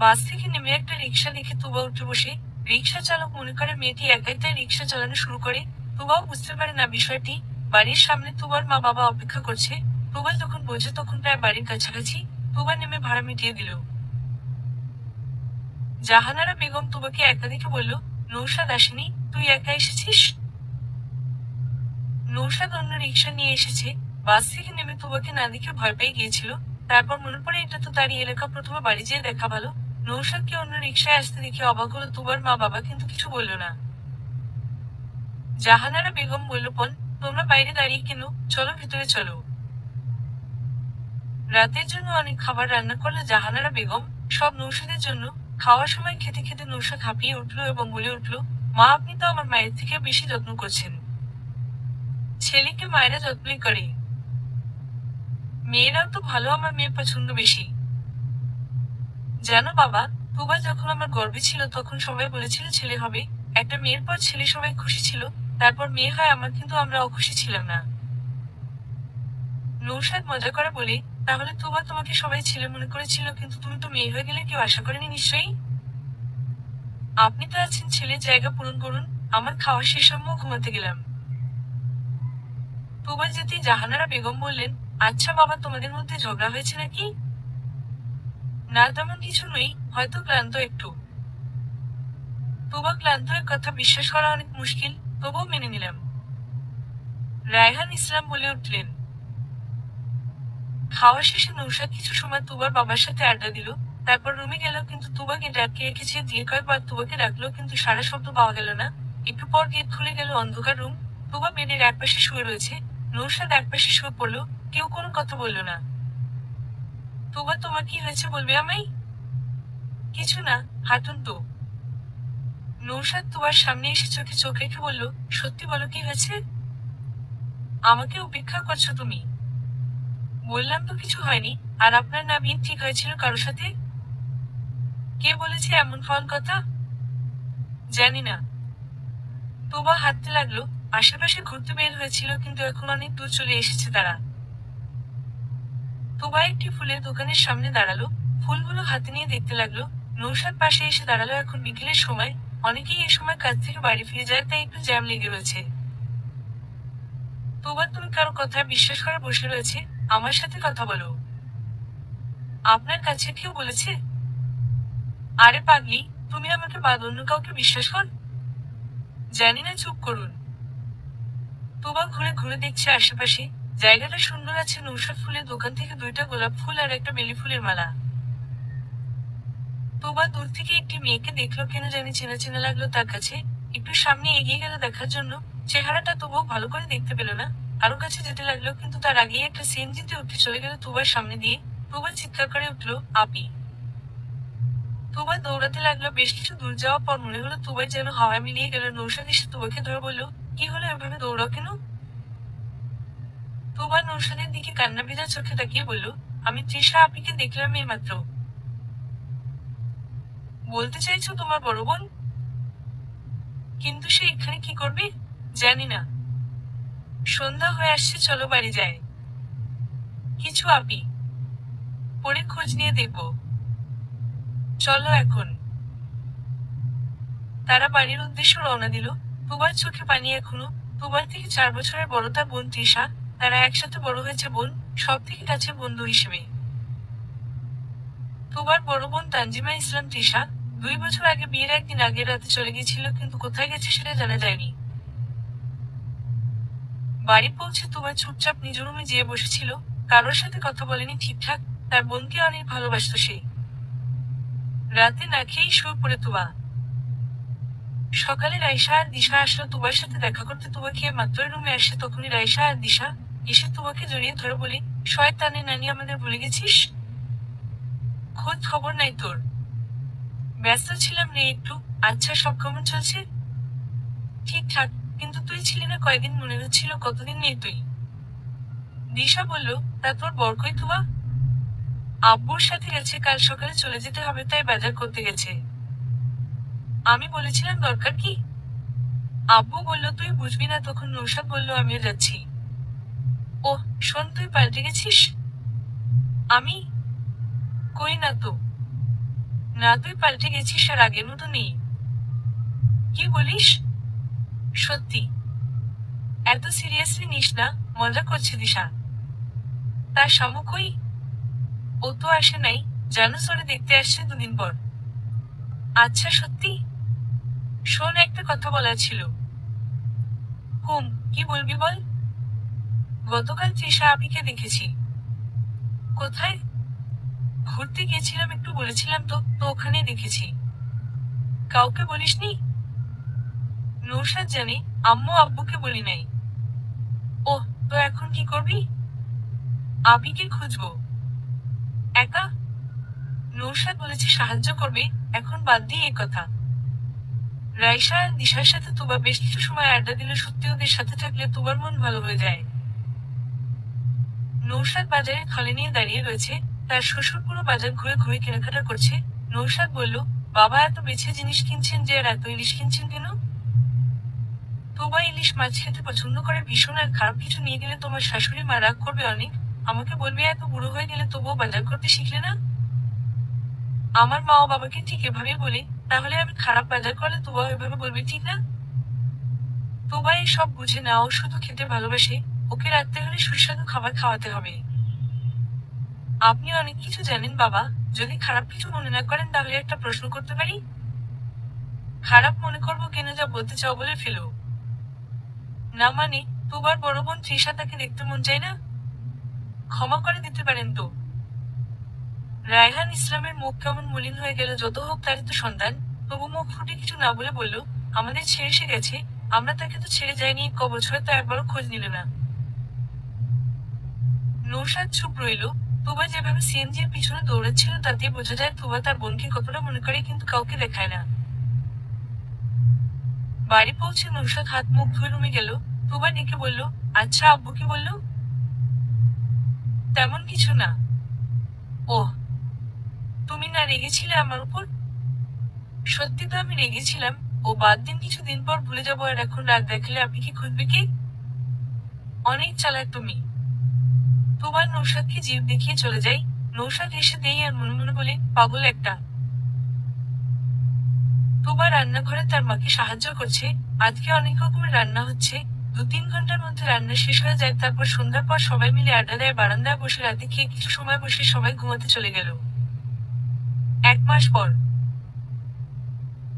বাস থেকে নেমে একটা রিক্সা দেখে তুবা উঠে বসে। রিক্সা চালক মনে করে মেয়েটি একাই তাই রিক্সা চালানো শুরু করে। তুবাও বুঝতে পারে না বিষয়টি। বাড়ির সামনে তুবার মা বাবা অপেক্ষা করছে। তুবা যখন বোঝে তখন প্রায় বাড়ির কাছাকাছি। তুবা নেমে ভাড়া মিটিয়ে দিল। জাহানারা বেগম তুবাকে একা দেখে বলল, নৌশাদ আসেনি, তুই একা এসেছিস? নৌশাদ অন্য রিক্সা নিয়ে এসেছে। বাস থেকে নেমে তুবাকে না দেখে ভয় পেয়ে গিয়েছিল। তারপর মনে পড়ে এটা তো তারই এলাকা, প্রথমে বাড়ি যেয়ে দেখা ভালো। নৌশাদকে অন্য রিক্সায় আসতে দেখে অবাক হলো তুবার মা বাবা, কিন্তু কিছু বলল না। জাহানারা বেগম বলল, বোন, তোমরা বাইরে দাঁড়িয়ে কেন, চলো ভিতরে চলো। রাতের জন্য অনেক খাবার রান্না করলো জাহানারা বেগম, সব নৌশাদের জন্য। খাওয়ার সময় খেতে খেতে নৌশাদ হাঁপিয়ে উঠল এবং বলে উঠল, মা, আপনি তো আমার মায়ের থেকে বেশি যত্ন করছেন। ছেলেকে মায়েরা যত্নই করে, মেয়েরাও তো ভালো, আমার মেয়ের পছন্দ বেশি। জানো বাবা, তুবা যখন আমার গর্ভে ছিল তখন সবাই বলেছিল ছেলে হবে। একটা মেয়ের পর ছেলে, সবাই খুশি ছিল। তারপর মেয়ে হয় আমার, কিন্তু আমরা অখুশি ছিলাম না। নৌশাদ মজা করে বলে, তাহলে তুবা তোমাকে সবাই ছেলে মনে করেছিল, কিন্তু তুমি তো মেয়ে হয়ে গেলে কেউ আশা করেনি নিশ্চয়ই। আপনি তো আছেন, ছেলের জায়গা পূরণ করুন। আমার খাওয়া শেষ, আম্মু ঘুমাতে গেলাম। তুবা যেতে জাহানারা বেগম বললেন, আচ্ছা বাবা, তোমাদের মধ্যে ঝগড়া হয়েছে নাকি? না, তেমন কিছু নেই, হয়তো ক্লান্ত একটু। তুবা ক্লান্ত, এক কথা বিশ্বাস করা অনেক মুশকিল, তবুও মেনে নিলাম। রায়হান ইসলাম বলে উঠলেন। খাওয়া শেষে নৌশাদ কিছু সময় তুবার বাবার সাথে আড্ডা দিল। তারপর রুমে গেল, কিন্তু তুবাকে ডাকিয়ে রেখেছে। দিয়ে কয়েকবার তুবাকে ডাকলো, কিন্তু সারা শব্দ পাওয়া গেল না। একটু পর গেট খুলে গেল, অন্ধকার রুম। তুবা বেডের একপাশে শুয়ে রয়েছে, নৌশাদ একপাশে শুয়ে পড়লো। কেউ কোনো কথা বলল না। তুবা, তোমার কি হয়েছে, বলবে আমায়? কিছু না, হাঁটুন তো। নৌশাদ তুবার সামনে এসে চোখে চোখ রেখে বলল, সত্যি বলো, কি হয়েছে? আমাকে উপেক্ষা করছো তুমি? বললাম তো কিছু হয়নি। আর আপনার না বিয়ে ঠিক হয়েছিল কারোর সাথে? কে বলেছে এমন ফল কথা? জানি না। তুবা হাঁটতে লাগলো। আশেপাশে ঘুরতে বের হয়েছিল, কিন্তু এখন অনেক দূর চলে এসেছে তারা। তুবা একটি ফুলের দোকানের সামনে দাঁড়ালো, ফুলগুলো হাতে নিয়ে দেখতে লাগলো। নৌশাদ পাশে এসে দাঁড়ালো। এখন বিকেলের সময়, অনেকেই এ সময় কাজ থেকে বাড়ি ফিরে যায়, তাই একটু জ্যাম লেগে রয়েছে। তুবা, তুমি কারো কথা বিশ্বাস করে বসে রয়েছে, আমার সাথে কথা বলো। আপনার কাছে কেউ বলেছে? আরে পাগলি, তুমি আমাকে বাদ অন্য কাউকে বিশ্বাস কর? জানি না, চুপ করুন। তুবা ঘুরে ঘুরে দেখছে আশেপাশে। জায়গাটা সুন্দর আছে। নৌশাদ ফুলের দোকান থেকে 2টা গোলাপ ফুল আর একটা বেলি ফুলের মালা। তুবা দূর থেকে একটি মেয়েকে দেখলো, কেন জানি চেনা চেনা লাগলো তার কাছে। একটু সামনে এগিয়ে গেল দেখার জন্য। চেহারাটা তবুও ভালো করে দেখতে পেল না। আরো কাছে যেতে লাগলো, কিন্তু তার আগেই একটা সিএনজিতে উঠে চলে গেল তুবার সামনে দিয়ে। তুবা চিৎকার করে উঠলো, আপি! তুবা দৌড়াতে লাগলো। বেশ কিছু দূর যাওয়ার পর মনে হলো তুবার যেন হাওয়ায় মিলিয়ে গেল। নৌশাদ এসে তুবাকে ধরে বলল, কি হলো, এভাবে দৌড়াও কেন? তুবা নৌশাদের দিকে কান্না ভেজা চোখে তাকিয়ে বলল, আমি তৃষা আপিকে দেখলাম এইমাত্র। বলতে চাইছো তোমার বড় বোন? কিন্তু সে এখানে কি করবে? জানি না। সন্ধ্যা হয়ে আসছে, চলো বাড়ি যায়। কিছু আপি? পরে খোঁজ নিয়ে দেখব। চলো এখন। তারা বাড়ির উদ্দেশ্যে রওনা দিল। তুবার চোখে পানি এখনো। তুবার থেকে 4 বছরের বড় তার বোন তৃষা। তারা একসাথে বড় হয়েছে বোন, সব থেকে কাছে বন্ধু হিসেবে। তুবার বড় বোন তানজিমা ইসলাম তৃষা 2 বছর আগে বিয়ের একদিন আগের রাতে চলে গিয়েছিল, কিন্তু কোথায় গেছে সেটা জানা যায়নি। বাড়ি পৌঁছে তুবা চুপচাপ নিজ রুমে যেয়ে বসেছিল। কারোর সাথে কথা বলেনি ঠিকঠাক। তার বোনকে অনেক ভালোবাসত সে। রাতে না খেয়েই শুয়ে পড়ে তুবা। সকালে রাইসা আর দিশা আসলো তুবার সাথে দেখা করতে। তুবা খেয়ে মাত্রই রুমে আসে, তখনই রাইসা আর দিশা এসে তুবাকে জড়িয়ে ধরে বলি, শয়তানে নানি, আমাদের ভুলে গেছিস? খোঁজ খবর নাই তোর। ব্যস্ত ছিলাম রে একটু। আচ্ছা, সব কেমন চলছে? ঠিকঠাক, কিন্তু তুই ছিলি না কয়েকদিন, মনে হচ্ছিল কতদিন নেই তুই। দিশা বলল, তা তোর বর কই তুবা? আব্বুর সাথে গেছে, কাল সকালে চলে যেতে হবে, তাই বাজার করতে গেছে। আমি বলেছিলাম দরকার কি? আব্বু বলল তুই বুঝবি না, তখন নৌশাদ বলল আমিও যাচ্ছি। ওহ শোন, তুই পাল্টে গেছিস। আমি? কই না তো। না, তুই পাল্টে গেছিস আর আগের মতো নেই। কি বলিস? সত্যি। এত সিরিয়াসলি নিস না, মজা করছে দিশা। তার শামু কই? ও তো আসে নাই, জানোস, ওরে দেখতে আসছে দুদিন পর। আচ্ছা সত্যি? শোন, একটা কথা বলার ছিল। হুম, কি বলবি বল। গতকাল তৃষা আপিকে দেখেছি। কোথায়? ঘুরতে গিয়েছিলাম একটু, বলেছিলাম তো তো ওখানেই দেখেছি। কাউকে বলিসনি? নৌশাদ জানে, আম্মু আব্বুকে বলি নাই। ওহ, তো এখন কি করবি? আপিকে খুঁজবো। একা? নৌশাদ বলেছে সাহায্য করবে, এখন বাদ দিয়ে এ কথা। রাইসা আর দিশার সাথে তুবা বেশ কিছু সময় আড্ডা দিল। সত্যি ওদের সাথে থাকলে তুবার মন ভালো হয়ে যায়। নৌশাদ বাজারে থলে নিয়ে দাঁড়িয়ে রয়েছে। তার শ্বশুর পুরো বাজার ঘুরে ঘুরে কেনাকাটা করছে। নৌশাদ বলল, বাবা এত বেছে জিনিস কিনছেন যে, আর এত ইলিশ কিনছেন কেন? তুবা ইলিশ মাছ খেতে পছন্দ করে ভীষণ, আর খারাপ কিছু নিয়ে গেলে তোমার শাশুড়ি মা রাগ করবে অনেক। আমাকে বলবে এত বুড়ো হয়ে গেলে তবুও বাজার করতে শিখলে না। আমার মাও বাবাকে ঠিক এভাবে বলে। তাহলে আমি খারাপ বাজার করলে তুবাও এভাবে বলবে, ঠিক না? তুবা সব বুঝে না, ও শুধু খেতে ভালোবাসে। ওকে রাখতে হলে সুস্বাদু খাবার খাওয়াতে হবে। আপনি অনেক কিছু জানেন বাবা। যদি খারাপ কিছু মনে না করেন তাহলে একটা প্রশ্ন করতে পারি? খারাপ মনে করবো কেন, যা বলতে চাও বলে ফেলো। না মানে, তুবার বড় বোন তৃষা, তাকে দেখতে মন চায় না? ক্ষমা করে দিতে পারেন তো। রায়হান ইসলামের মুখ কেমন মলিন হয়ে গেল। যত হোক তারই তো সন্তান। তবু মুখ ফুটে কিছু না বলে বলল, আমাদের ছেড়ে সে গেছে। আমরা তাকে তো ছেড়ে যাইনি, ক বছরে তো একবারও খোঁজ নিল না। নৌশাদ চুপ রইল। তুবা যেভাবে সিএনজির পিছনে দৌড়াচ্ছিল তাতে বোঝা যায় তুবা তার বোনকে কতটা মনে করে, কিন্তু কাউকে দেখায় না। বাড়ি পৌঁছে নৌশাদ হাত মুখ ধুয়ে রুমে গেল। তুবা ডেকে বলল, আচ্ছা আব্বু কি বলল? তেমন কিছু না। ওহ, তুমি না রেগেছিলে আমার উপর? সত্যি তো আমি রেগেছিলাম। ও বাদ দিন, কিছুদিন পর ভুলে যাবো, আর এখন রাগ দেখালে আপনি কি খুঁজবে কি? অনেক চালাক তুমি। তোমার নৌশাদকে জিভ দেখিয়ে চলে যাই। নৌশাদ এসে দেই আর মনে মনে বলে, পাগল একটা। তুবা রান্নাঘরে তার মাকে সাহায্য করছে। আজকে অনেক রকমের রান্না হচ্ছে। 2-3 ঘন্টার মধ্যে রান্না শেষ হয়ে যায়। তারপর সন্ধ্যার পর সবাই মিলে আড্ডা দেয় বারান্দায় বসে। রাতে খেয়ে কিছু সময় বসে সবাই ঘুমাতে চলে গেল। 1 মাস পর।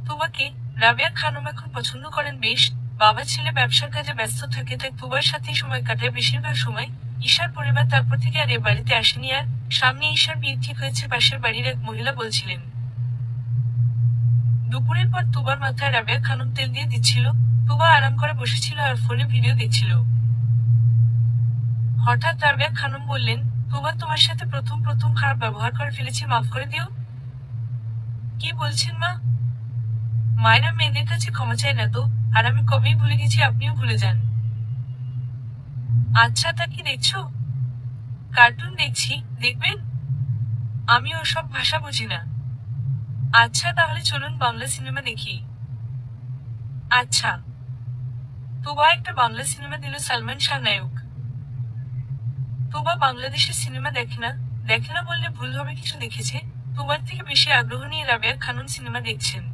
তুবাকে রাবেয়া খানম এখন পছন্দ করেন বেশ। বাবা ছেলে ব্যবসার কাজে ব্যস্ত থাকে, তাই তুবার সাথেই সময় কাটায় বেশিরভাগ সময়। ঈশার পরিবার তারপর থেকে আর এ বাড়িতে আসেনি। আর সামনে ঈশার বিয়ে ঠিক হয়েছে, পাশের বাড়ির এক মহিলা বলছিলেন। দুপুরের পর তুবার মাথায় রাবেয়া খানম তেল দিয়ে দিচ্ছিল। তুবা আরাম করে বসেছিল আর ফোনে ভিডিও দেখছিল। হঠাৎ রাবেয়া খানম বললেন, তুবা, তোমার সাথে প্রথম প্রথম খারাপ ব্যবহার করে ফেলেছি, মাফ করে দিও। কি বলছেন মা? মায়েরা মেয়েদের কাছে ক্ষমা চায় না তো। আর আমি কবেই ভুলে গেছি, আপনিও ভুলে যান। আচ্ছা, তা কি দেখছো? কার্টুন দেখছি। দেখবেন? আমি ওসব ভাষা বুঝি না। আচ্ছা, তাহলে চলুন বাংলা সিনেমা দেখি। আচ্ছা। তুবা একটা বাংলা সিনেমা দিল, সালমান শাহ নায়ক। তুবা বাংলাদেশের সিনেমা দেখে না। দেখে না বললে ভুল হবে, কিছু দেখেছে। তুবার থেকে বেশি আগ্রহ নিয়ে রাবেয়া খানম সিনেমা দেখছেন।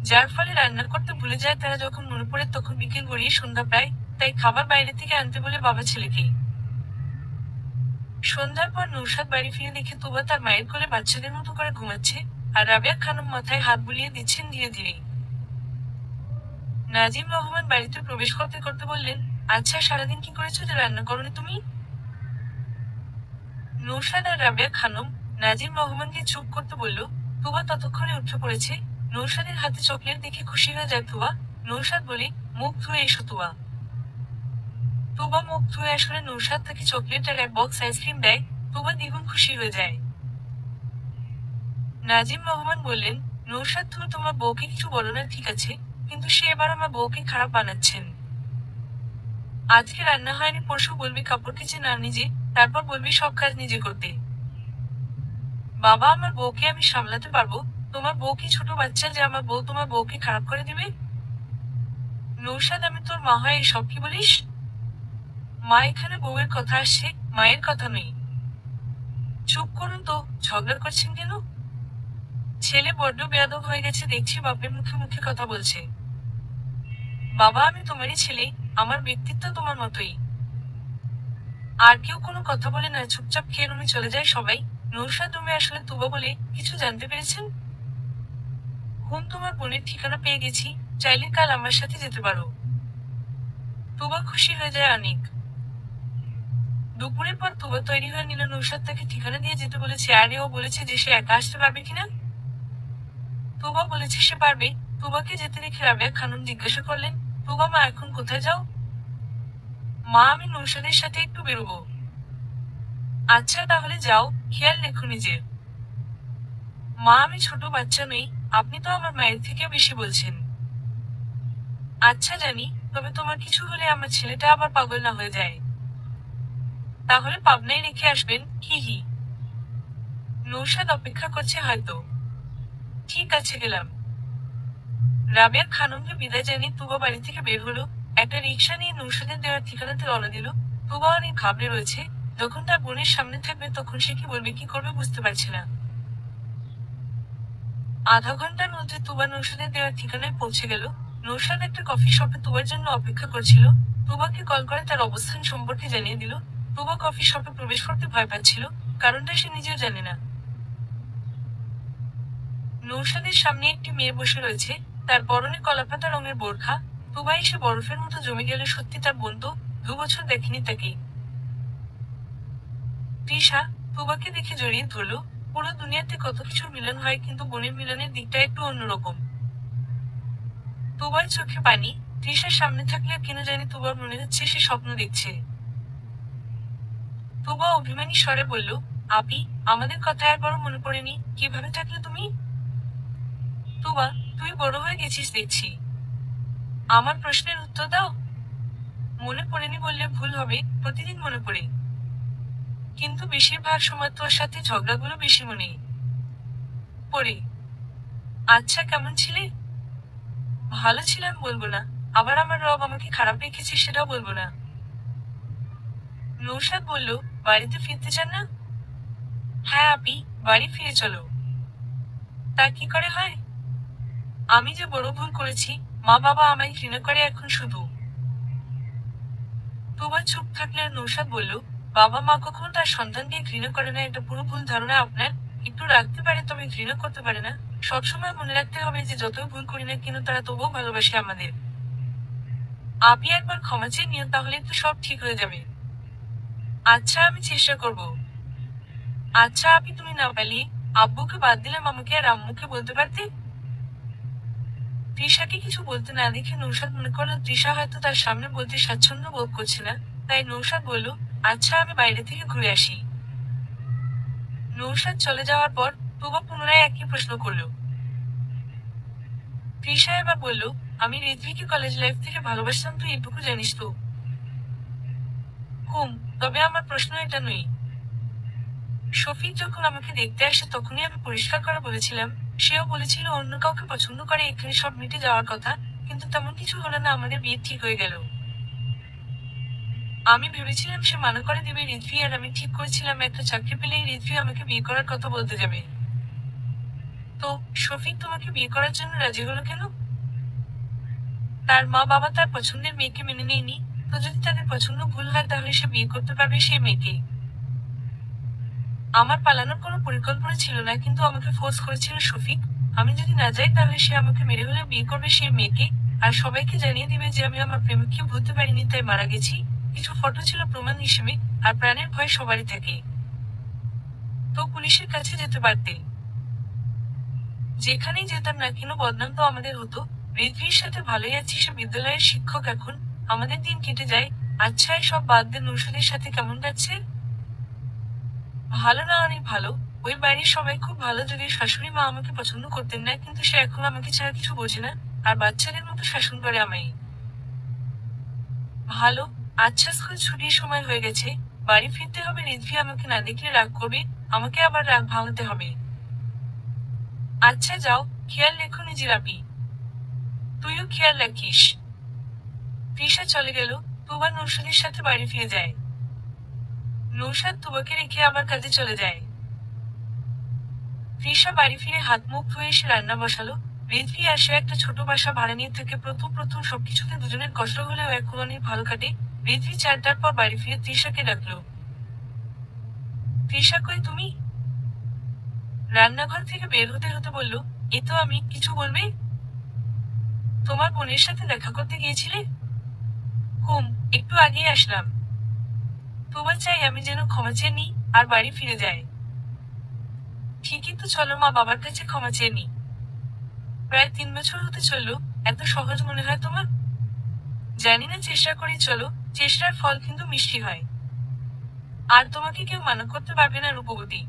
যার ফলে রান্না করতে ভুলে যায় তারা। যখন মনে পড়ে তখন বিকেল গড়িয়ে সন্ধ্যা প্রায়। তাই খাবার বাইরে থেকে আনতে বলে বাবা ছেলেকে। সন্ধ্যার পর নৌশাদ বাড়ি ফিরে দেখে তুবা তার মায়ের কোলে বাচ্চাদের মতো করে ঘুমাচ্ছে। আর রাবেয়া খানম মাথায় হাত বুলিয়ে দিচ্ছেন ধীরে ধীরে। নাজিম রহমান বাড়িতে প্রবেশ করতে করতে বললেন, আচ্ছা, সারাদিন কি করেছো যে রান্না করোনি তুমি? নৌশাদ আর রাবেয়া খানম নাজিম রহমানকে চুপ করতে বলল। তুবা ততক্ষণে উঠে পড়েছে। নৌশাদের হাতে চকলেট দেখে খুশি হয়ে যায় তুবা। নৌশাদ বলে, মুখ ধুয়ে এসো তুবা। তুবা মুখ ধুয়ে আসলে নৌশাদ তাকে চকলেট আর এক বক্স আইসক্রিম দেয়। তুবা দ্বিগুণ খুশি হয়ে যায়। নাজিম রহমান বললেন, নৌশাদ তুমি তোমার বউকে কিছু বলো না ঠিক আছে, কিন্তু সে এবার আমার বউকে খারাপ বানাচ্ছেন। আজকে রান্না হয়নি পরশু বলবি কাপড় কেচে না নিজে, তারপর বলবি সব কাজ নিজে করতে। বাবা আমার বউকে আমি সামলাতে পারবো, তোমার বউ কি ছোট বাচ্চা যে আমার বউ তোমার বউকে খারাপ করে দিবে? নৌশাদ আমি তোর মা হয় এসব কি বলিস? মা এখানে বউয়ের কথা আসছে, মায়ের কথা নেই। চুপ করুন তো, ঝগড়া করছেন কেন? ছেলে বড্ড বেয়াদব হয়ে গেছে দেখছি, বাপের মুখে মুখে কথা বলছে। বাবা আমি তোমারই ছেলে, আমার ব্যক্তিত্ব তোমার মতোই। আর কেউ কোনো কথা বলে না, চুপচাপ খেয়ে রুমে চলে যায় সবাই। নৌশাদ রুমে আসলে তুবা বলে, কিছু জানতে পেরেছেন? তোমার বোনের ঠিকানা পেয়ে গেছি, চাইলে কাল আমার সাথে যেতে পারো। তুবা খুশি হয়ে যায় অনেক। দুপুরের পর তুবা তৈরি হয়ে নিল, নৌশাদ তাকে ঠিকানা দিয়ে যেতে বলেছে, আর ও বলেছে যে সে একা আসতে পারবে কিনা। তুবা বলেছে সে পারবে। তুবাকে যেতে রেখে রাবেয়া খানম জিজ্ঞাসা করলেন, তুবা মা এখন কোথায় যাও? মা আমি নৌশাদের সাথে একটু বেরোবো। আচ্ছা তাহলে যাও, খেয়াল রেখো নিজের। মা আমি ছোট বাচ্চা নই, আপনি তো আমার মায়ের থেকে বেশি বলছেন। আচ্ছা জানি, তবে তোমার কিছু হলে আমার ছেলেটা আবার পাগল না হয়ে যায়। তাহলে পাবনায় রেখে আসবেন, হি হি। নৌশাদ অপেক্ষা করছে হয়তো। ঠিক আছে গেলাম। রাবেয়া খানমকে বিদায় জানিয়ে তুবা বাড়ি থেকে বের হলো। একটা রিকশা নিয়ে নৌশাদের দেওয়ার ঠিকানাতে রওনা দিল। তুবা অনেক ঘাবড়ে রয়েছে, যখন তার বোনের সামনে থাকবে তখন সে কি বলবে কি করবে বুঝতে পারছে না। আধা ঘন্টার মধ্যে তুবা নৌশাদের দেওয়ার ঠিকানায় পৌঁছে গেল। নৌশাদ একটা কফি শপে তুবার জন্য অপেক্ষা করছিল। তুবাকে কল করে তার অবস্থান সম্পর্কে জানিয়ে দিল। তুবা কফি শপে প্রবেশ করতে ভয় পাচ্ছিল, কারণটা সে নিজেও জানে না। নৌশাদের সামনে একটি মেয়ে বসে রয়েছে, তার পরনে কলাপাতা রঙের বোরখা। তুবা এসে বরফের মতো জমে গেলে সত্যি তার বোন তো, 2 বছর দেখেনি তাকে। তৃষা তুবাকে দেখে জড়িয়ে ধরল। পুরো দুনিয়াতে কত কিছুর মিলন হয়, কিন্তু বোনের মিলনের দিকটা একটু অন্যরকম। তুবার চোখে পানি। তৃষার সামনে থাকলে কেন জানি তুবার মনে হচ্ছে সে স্বপ্ন দেখছে। তুবা অভিমানী স্বরে বলল, আপি, আমাদের কথা একবারও মনে পড়েনি, কিভাবে থাকলে তুমি? তুবা, তুই বড় হয়ে গেছিস দেখছি। আমার প্রশ্নের উত্তর দাও। মনে পড়েনি বললে ভুল হবে, প্রতিদিন মনে পড়ে। কিন্তু বেশিরভাগ সময় তোর সাথে ঝগড়াগুলো বেশি মনে পড়ে। আচ্ছা কেমন ছিলে? ভালো ছিলাম বলবো না, আবার আমার রব আমাকে খারাপ রেখেছে সেটাও বলবো না। নৌশাদ বলল, বাড়িতে ফিরতে চান না? হ্যাঁ আপি, বাড়ি ফিরে চলো। তা কি করে হয়? আমি যে বড় ভুল করেছি, মা বাবা আমায় ঘৃণা করে এখন শুধু। তুবা চুপ থাকলে আর নৌশাদ বলল, বাবা মা কখনো তার সন্তানকে ঘৃণা করে না, এটা পুরো ভুল ধারণা আপনার। একটু রাখতে পারে তবে ঘৃণা করতে পারে না। সবসময় মনে রাখতে হবে যে যতই ভুল করি না কেন তারা তবুও ভালোবাসে আমাদের। আপনি একবার ক্ষমা চেয়ে নিও, তাহলে তো সব ঠিক হয়ে যাবে। আচ্ছা আমি চেষ্টা করব। আচ্ছা আপনি তুমি না পালিয়ে আব্বুকে বাদ দিলাম, আমাকে আর আম্মুকে বলতে পারতে? তৃষাকে কিছু বলতে না দেখে নৌশাদ মনে করল তৃষা হয়তো তার সামনে বলতে স্বাচ্ছন্দ্য বোধ করছে না, তাই নৌশাদ বলল, আচ্ছা আমি বাইরে থেকে ঘুরে আসি। নৌশাদ চলে যাওয়ার পর তুবা পুনরায় একই প্রশ্ন করল। তৃষা এবার বলল, আমি ঋত্বিকে কলেজ লাইফ থেকে ভালোবাসতাম, তুই এটুকু জানিস তো? তবে আমার প্রশ্ন এটা নই। শফিক যখন আমাকে দেখতে আসে তখনই আমি পরিষ্কার করে বলেছিলাম, সেও বলেছিল অন্য কাউকে পছন্দ করে, এখানে সব মিটে যাওয়ার কথা, কিন্তু তেমন কিছু হলো না, আমাদের বিয়ে ঠিক হয়ে গেল। আমি ভেবেছিলাম সে মানা করে দিবে ঋত্বি, আর আমি ঠিক করেছিলাম একটা চাকরি পেলেই ঋত্বি আমাকে বিয়ে করার কথা বলতে যাবে। তো শফিক তোমাকে বিয়ে করার জন্য রাজি হলো কেন? তার মা বাবা তার পছন্দের মেয়েকে মেনে নেয়নি, তো যদি তাদের পছন্দ ভুল হয় তাহলে সে বিয়ে করতে পারবে সেই মেয়েকে। আমার পালানোর কোনো পরিকল্পনা ছিল না, কিন্তু আমাকে ফোর্স করেছিল শফিক। আমি যদি না যাই তাহলে সে আমাকে মেরে হলে বিয়ে করবে সেই মেয়েকে, আর সবাইকে জানিয়ে দিবে যে আমি আমার প্রেমিককে ভুলতে পারিনি তাই মারা গেছি। কিছু ফটো ছিল প্রমাণ হিসেবে, আর প্রাণের ভয় সবারই থাকে। তো পুলিশের কাছে যেতে পারতে। যেখানেই যেতাম না কেন বদনাম তো আমাদের হতো। ঋদ্ধির সাথে ভালোই আছি, সে বিদ্যালয়ের শিক্ষক এখন। আমাদের দিন কেটে যায়। আচ্ছা এসব বাদ দে, নৌশাদের সাথে কেমন যাচ্ছে? ভালো না, অনেক ভালো। ওই বাড়ির সবাই খুব ভালো, যদিও শাশুড়ি মা আমাকে পছন্দ করতেন না, কিন্তু সে এখন আমাকে ছাড়া কিছু বোঝে না, আর বাচ্চাদের মতো শাসন করে আমায়। ভালো। আচ্ছা স্কুল ছুটির সময় হয়ে গেছে, বাড়ি ফিরতে হবে। ঋদ্ভি আমাকে না দেখলে রাগ করবে, আমাকে আবার রাগ ভাঙাতে হবে। আচ্ছা যাও, খেয়াল রেখো নিজের আপি। তুইও খেয়াল রাখিস। তৃষা চলে গেল। তুবা নৌশাদের সাথে বাড়ি ফিরে যায়। নৌশাদ তুবাকে রেখে আবার কাজে চলে যায়। তৃষা বাড়ি ফিরে হাত মুখ ধুয়ে এসে রান্না বসালো। ঋদ্ভি আসে একটা ছোট বাসা ভাড়া নিয়ে থেকে। প্রথম প্রথম সবকিছুতে দুজনের কষ্ট হলেও এখন অনেক ভালো কাটে। ঋদ্ভি 4টার পর বাড়ি ফিরে তৃষাকে ডাকলো। তৃষা কই তুমি? রান্নাঘর থেকে বের হতে হতে বলল, এ তো আমি। কিছু বলবে? তোমার বোনের সাথে দেখা করতে গিয়েছিলে? হুম, একটু আগেই আসলাম। তোমার চাই আমি যেন ক্ষমা চেয়ে নিই আর বাড়ি ফিরে যাই। ঠিকই তো, চলো মা বাবার কাছে ক্ষমা চেয়ে নিই। প্রায় 3 বছর হতে চললো। এত সহজ মনে হয় তোমার? জানি না, চেষ্টা করি চলো। চেষ্টার ফল কিন্তু মিষ্টি হয়। আর তোমাকে কেউ মানা করতে পারবে না রূপবতী।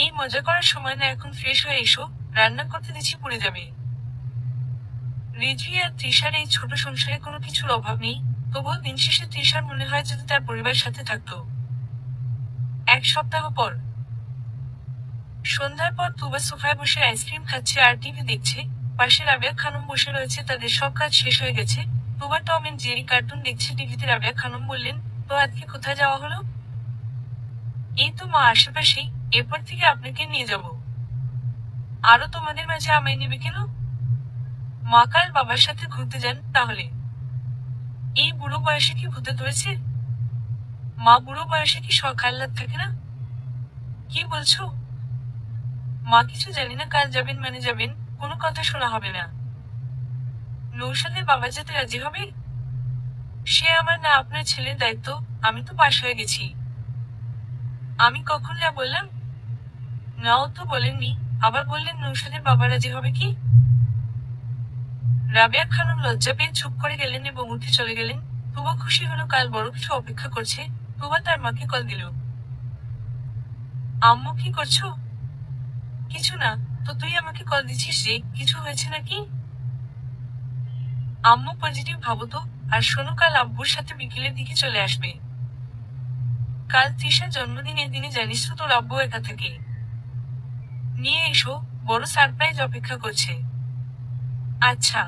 এই মজা করার সময় না, এখন ফ্রেশ হয়ে এসো। রান্না করতে দিচ্ছি, পুড়ে যাবে। রিজভি আর তৃষার এই ছোট সংসারে কোনো কিছুর অভাব নেই, তবুও দিন শেষে তৃষার মনে হয় যদি তার পরিবারের সাথে থাকতো। 1 সপ্তাহ পর সন্ধ্যার পর তুবা সোফায় বসে আইসক্রিম খাচ্ছে আর টিভি দেখছে। পাশে রাবেয়া খানম বসে রয়েছে, তাদের সব কাজ শেষ হয়ে গেছে। তুবা টম এন্ড জেরি কার্টুন দেখছে টিভিতে। রাবেয়া খানম বললেন, তো আজকে কোথায় যাওয়া হলো? এই তো মা, আশেপাশেই। এরপর থেকে আপনাকে নিয়ে যাব। আরো তোমাদের মাঝে আমায় নেবে কেন? মা কাল বাবার সাথে ঘুরতে যান তাহলে। এই বুড়ো বয়সে কি ভূতে ধরেছে? মা, বুড়ো বয়সে কি শখ আহ্লাদ থাকে না? কি বলছো? মা, কিছু জানি না। কাল যাবেন মানে যাবেন, কোনো কথা শোনা হবে না। নৌশাদের বাবা যেতে রাজি হবে? সে আমার না আপনার ছেলের দায়িত্ব। আমি তো পাশ হয়ে গেছি। আমি কখন না বললাম? নাও তো বলেননি, আবার বললেন নৌশাদের বাবা রাজি হবে কি? রাবেয়া খানম লজ্জা পেয়ে চুপ করে গেলেন এবং উঠে চলে গেলেন। তুবা খুশি হলো, কাল বড় কিছু অপেক্ষা করছে। তুবা তার মাকে কল দিল। আম্মু কি করছো? কিছু না। তো তুই আমাকে কল দিচ্ছিস যে, কিছু হয়েছে নাকি? আম্মু পজিটিভ ভাবো তো। আর শোনো, কাল আব্বুর সাথে বিকেলের দিকে চলে আসবে। কাল তৃষার জন্মদিন, দিনে জানিস তো তোর আব্বু একা থাকে। নিয়ে এসো, বড় সারপ্রাইজ অপেক্ষা করছে। আচ্ছা।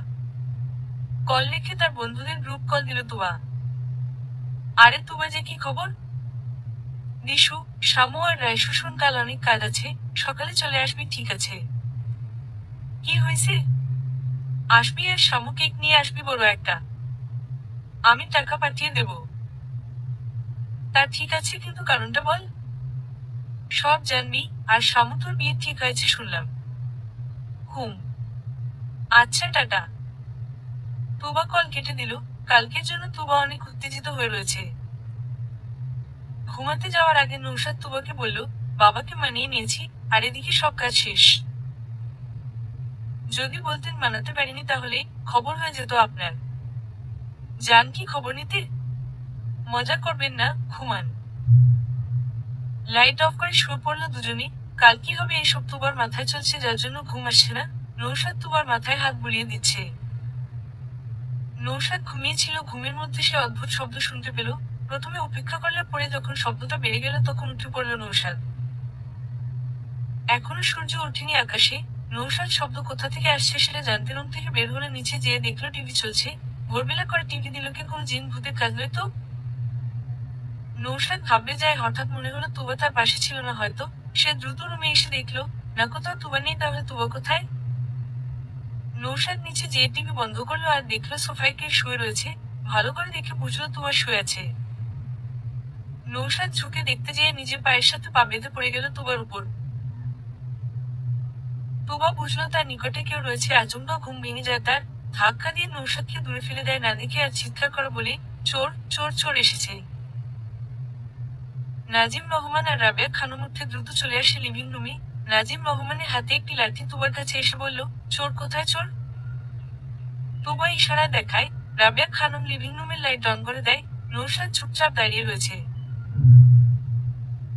কল রেখে তার বন্ধুদের গ্রুপ কল দিল তুবা। আরে তুবা, যে কি খবর? দিশু, শামু আর রাইসু, শোন কাল অনেক কাজ আছে, সকালে চলে আসবি ঠিক আছে? কি হয়েছে? আসবি আর শামু কেক নিয়ে আসবি বড় একটা। আমি টাকা পাঠিয়ে দেব। তা ঠিক আছে, কিন্তু কারণটা বল। সব জানবি। আর শামু, তোর বিয়ে ঠিক হয়েছে শুনলাম। হুম। আচ্ছা, টাটা। তুবা কল কেটে দিল। কালকের জন্য তুবা অনেক উত্তেজিত হয়ে রয়েছে। ঘুমাতে যাওয়ার আগে নৌশাদ তুবাকে বলল, বাবাকে মানিয়ে নিয়েছি, আর এদিকে সব কাজ শেষ। যদি বলতেন মানাতে পারিনি, তাহলে খবর হয়ে যেত আপনার। যান কি খবর নিতে? মজা করবেন না, ঘুমান। লাইট অফ করে শুয়ে পড়লো দুজনে। কাল কি হবে এসব তুবার মাথায় চলছে, যার জন্য ঘুম আসছে না। নৌশাদ তুবার মাথায় হাত বুলিয়ে দিচ্ছে। নৌশাদ ঘুমিয়েছিল, ঘুমের মধ্যে সে অদ্ভুত শব্দ শুনতে পেল। প্রথমে উপেক্ষা করলে, পরে যখন শব্দটা বেড়ে গেল তখন উঠে পড়ল নৌশাদ। এখনো সূর্য ওঠেনি আকাশে। নৌশাদ শব্দ কোথা থেকে আসছে সেটা জানতে রুম থেকে বের হলে নিচে যেয়ে দেখলো টিভি চলছে। ভোরবেলা করে টিভি দিল কে? কোন জিন ভূতে কাঁদলে তো? নৌশাদ ভাবলে যায়, হঠাৎ মনে হলো তুবা তার পাশে ছিল না হয়তো। সে দ্রুত রুমে এসে দেখলো, না কোথাও তুবা নেই। তাহলে তুবা কোথায়? নৌশাদ নিচে যেয়ে টিভি বন্ধ করলো আর দেখলো সোফায় কে শুয়ে রয়েছে। ভালো করে দেখে বুঝলো তুবা শুয়ে আছে। নৌশাদ ঝুঁকে দেখতে যেয়ে নিজের পায়ের সাথে পা বেঁধে পড়ে গেল তুবার উপর। তুবা বুঝলো তার নিকটে কেউ রয়েছে। আচমকা ঘুম ভেঙে যায় তার। ধাক্কা দিয়ে নৌশাদকে দূরে ফেলে দেয় না দেখে, আর চিৎকার করে বলে, চোর চোর চোর এসেছে। নাজিম রহমান আর রাবেয়া খানম উঠে দ্রুত চলে আসে লিভিং রুমে। নাজিম রহমানের হাতে একটি লাঠি তুবার কাছে এসে বলল, চোর কোথায় চোর? তুবা ইশারায় দেখায়। রাবেয়া খানম লিভিং রুমের লাইট অন করে দেয়। নৌশাদ চুপচাপ দাঁড়িয়ে রয়েছে।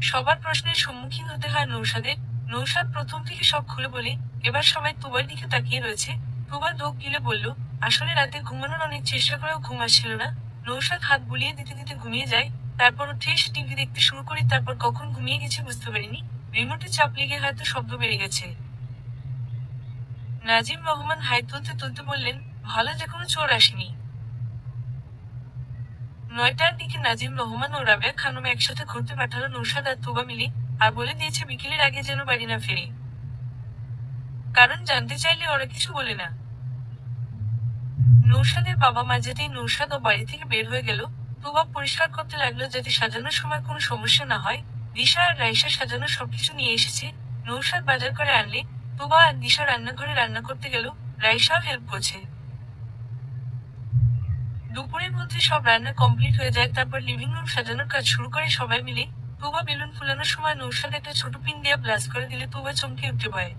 সবার প্রশ্নের সম্মুখীন হতে হয় নৌশাদের। নৌশাদ প্রথম থেকে সব খুলে বলে। এবার সবাই তুবার দিকে তাকিয়ে রয়েছে। তুবা ঢোক গিলে বলল, আসলে রাতে ঘুমানোর অনেক চেষ্টা করেও ঘুম আসছিল না। নৌশাদ হাত বুলিয়ে দিতে দিতে ঘুমিয়ে যায়। তারপর উঠে এসে টিভি দেখতে শুরু করি, তারপর কখন ঘুমিয়ে গেছে বুঝতে পারিনি। রিমোটে চাপ লেগে হয়তো শব্দ বেড়ে গেছে। নাজিম রহমান হাই তুলতে তুলতে বললেন, ভালো যে কোনো চোর আসেনি। 9টার দিকে নাজিম রহমান ও রাবেয়া খানম একসাথে ঘুরতে পাঠালো নৌশাদ আর তুবা মিলে, আর বলে দিয়েছে বিকেলের আগে যেন বাড়ি না ফেরে। কারণ জানতে চাইলে ওরা কিছু বলে না। নৌশাদের বাবা মা যেতেই নৌশাদ ও বাড়ি থেকে বের হয়ে গেল। তুবা পরিষ্কার করতে লাগলো যাতে সাজানোর সময় কোনো সমস্যা না হয়। দিশা আর রাইসা সাজানোর সবকিছু নিয়ে এসেছে। নৌশাদ বাজার করে আনলে তুবা আর দিশা রান্নাঘরে রান্না করতে গেল। রাইসাও হেল্প করছে। দুপুরের মধ্যে সব রান্না কমপ্লিট হয়ে যায়। তারপর লিভিং রুম সাজানোর কাজ শুরু করে সবাই মিলে। তুবা বেলুন ফুলানোর সময় নৌশাদ একটা ছোট পিন দিয়ে ব্লাস্ট করে দিলে তুবা চমকে উঠে ভয়ে।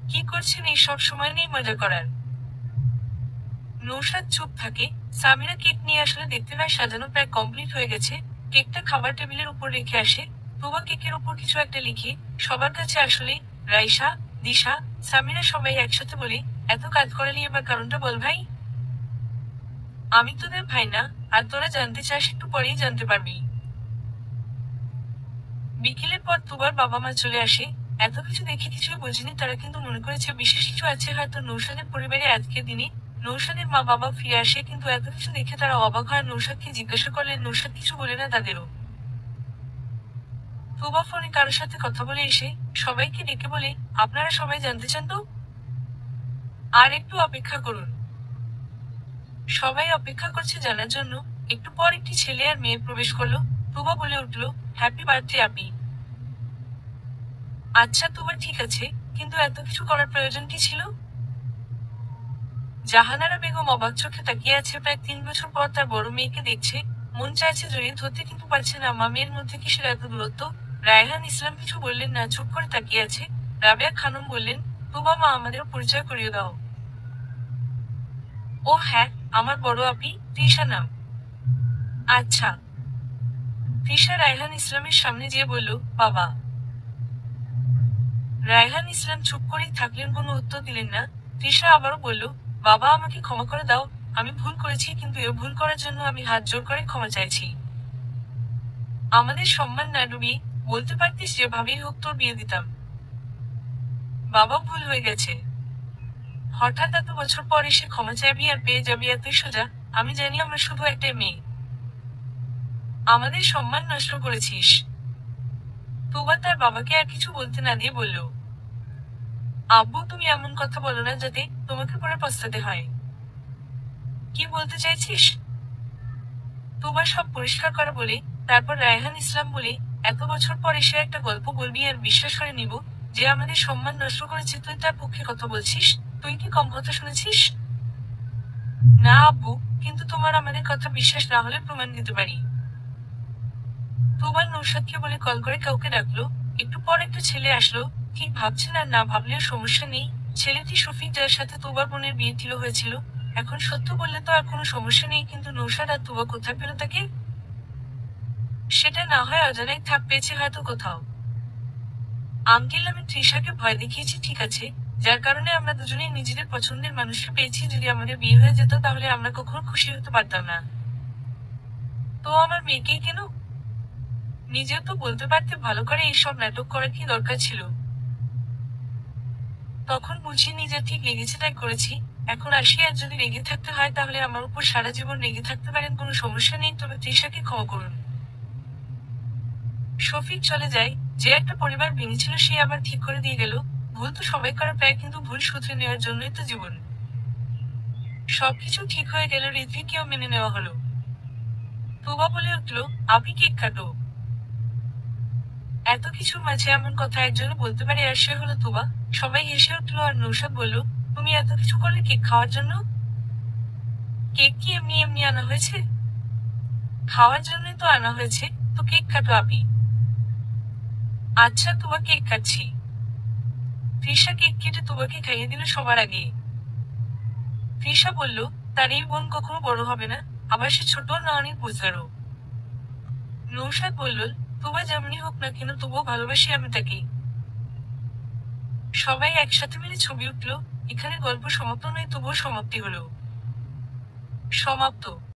কি করছেন? এই সব সময় নেই মজা করার। নৌশাদ চুপ থাকে। সামিরা কেক নিয়ে আসলে দেখতে পায় সাজানো প্রায় কমপ্লিট হয়ে গেছে। কেকটা খাবার টেবিলের উপর রেখে আসে। তুবা কেকের উপর কিছু একটা লিখে সবার কাছে আসলে। রাইসা, দিশা, সামিরা সবাই একসাথে বলে, এত কাজ করালি এবার কারণটা বল ভাই। আমি তোদের ভাই না, আর তোরা জানতে চাস একটু পরেই জানতে পারবি। বিকেলের পর তুবার বাবা মা চলে আসে। এত কিছু দেখে কিছুই বোঝেনি তারা, কিন্তু মনে করেছে বিশেষ কিছু আছে হয়তো নৌশাদের পরিবারে আজকের দিনে। নৌশাদের মা বাবা ফিরে আসে, কিন্তু এত কিছু দেখে তারা অবাক হয়। নৌশাদকে জিজ্ঞাসা করলে নৌশাদ কিছু বলে না তাদেরও। তুবা ফোনে কারোর সাথে কথা বলে এসে সবাইকে ডেকে বলে, আপনারা সবাই জানতে চান তো? আর একটু অপেক্ষা করুন। সবাই অপেক্ষা করছে জানার জন্য। একটু পর একটি ছেলে আর মেয়ে প্রবেশ করলো। তুবা বলে উঠল, হ্যাপি বার্থডে আপি। আচ্ছা তুবা ঠিক আছে, কিন্তু এত কিছু করার প্রয়োজন কি ছিল? জাহানারা বেগম অবাক চোখে তাকিয়ে আছে। প্রায় 3 বছর পর তার বড় মেয়েকে দেখছে। মন চাইছে জড়িয়ে ধরতে, কিন্তু পারছে না। মেয়ের মধ্যে কিসের এত দূরত্ব? রায়হান ইসলাম কিছু বললেন না, চুপ করে তাকিয়ে আছে। রাবেয়া খানম বললেন, তুবা মা আমাদেরও পরিচয় করিয়ে দাও। ও হ্যাঁ, আমার বড় আপি, তৃষা নাম। আচ্ছা। তৃষা রায়হান ইসলামের সামনে যেয়ে বলল, বাবা। রায়হান ইসলাম চুপ করেই থাকলেন, কোনো উত্তর দিলেন না। তৃষা আবারও বলল, বাবা আমাকে ক্ষমা করে দাও। আমি ভুল করেছি, কিন্তু এ ভুল করার জন্য আমি হাত জোর করে ক্ষমা চাইছি। আমাদের সম্মান না ডুবিয়ে বলতে পারতিস যেভাবেই হোক তোর বিয়ে দিতাম। বাবা ভুল হয়ে গেছে। হঠাৎ এত বছর পর এসে ক্ষমা চাইবি আর পেয়ে যাবি এতই সোজা? আমি জানি আমরা শুধু একটাই মেয়ে। আমাদের সম্মান নষ্ট করেছিস। তুবা তার বাবাকে আর কিছু বলতে না দিয়ে বলল, আব্বু তুমি এমন কথা বলো না যাতে তোমাকে পরে পস্তাতে হয়। কি বলতে চাইছিস? তুবা সব পরিষ্কার করে বলে। তারপর রায়হান ইসলাম বলে, এত বছর পর এসে একটা গল্প বলবি আর বিশ্বাস করে নিব যে আমাদের সম্মান নষ্ট করেছে? তুই তার পক্ষে কথা বলছিস? তুই কি কম কথা শুনেছিস? না আব্বু, কিন্তু তোমার আমাদের কথা বিশ্বাস না হলে প্রমাণ দিতে পারি। তুবা নৌশাদকে বলে কল করে কাউকে ডাকলো। একটু পর একটা ছেলে আসলো। ঠিক ভাবছেন আর না ভাবলেও সমস্যা নেই। ছেলেটি শফিক, যার সাথে তুবার বোনের বিয়ে ছিল হয়েছিল। এখন সত্য বললে তো আর কোনো সমস্যা নেই, কিন্তু নৌশাদ আর তুবা কোথায় পেল তাকে? সেটা না হয় অজানায় থাক পেয়েছে হয়তো কোথাও। আঙ্কেল আমি তৃষাকে ভয় দেখিয়েছি ঠিক আছে, যার কারণে আমরা দুজনেই নিজেদের পছন্দের মানুষকে পেয়েছি। যদি আমাদের বিয়ে হয়ে যেত তাহলে আমরা কখনো খুশি হতে পারতাম না। তো আমার মেয়েকেই কেন? নিজেও তো বলতে পারতে ভালো করে এইসব নাটক করার কি দরকার ছিল? তখন বুঝি নিজের ঠিক লেগেছে তাই করেছি। এখন আসি, আর যদি রেগে থাকতে হয় তাহলে আমার উপর সারা জীবন রেগে থাকতে পারেন, কোনো সমস্যা নেই, তবে তৃষাকে ক্ষমা করুন। শফিক চলে যায়। যে একটা পরিবার ভেঙেছিল সে আবার ঠিক করে দিয়ে গেল। ভুল তো সবাই করে প্রায়, কিন্তু ভুল শুধরে নেওয়ার জন্যই তো জীবন। সবকিছু ঠিক হয়ে গেল, ঋত্বিককেও মেনে নেওয়া হলো। তুবা বলে উঠল, আপনি কেক কাটো। এত কিছুর মাঝে এমন কথা একজনও বলতে পারে, আর সে হলো তুবা। সবাই হেসে উঠল, আর নৌশাদ বলল, তুমি এত কিছু করলে কেক খাওয়ার জন্য? কেক কি এমনি এমনি আনা হয়েছে? খাওয়ার জন্যই তো আনা হয়েছে। তো কেক কাটো আপি। আচ্ছা তোমার কেক কাটছি। তৃষা কেক কেটে তোমাকে খাইয়ে দিল সবার আগে। তৃষা বলল, তার এই বোন কখনো বড় হবে না, আবার সে ছোট না অনেক বুঝারও। নৌশাদ বলল, তোমার যেমনই হোক না কেন তবুও ভালোবাসি আমি তাকে। সবাই একসাথে মিলে ছবি উঠলো। এখানে গল্প সমাপ্ত নয়, তবুও সমাপ্তি হলো। সমাপ্ত।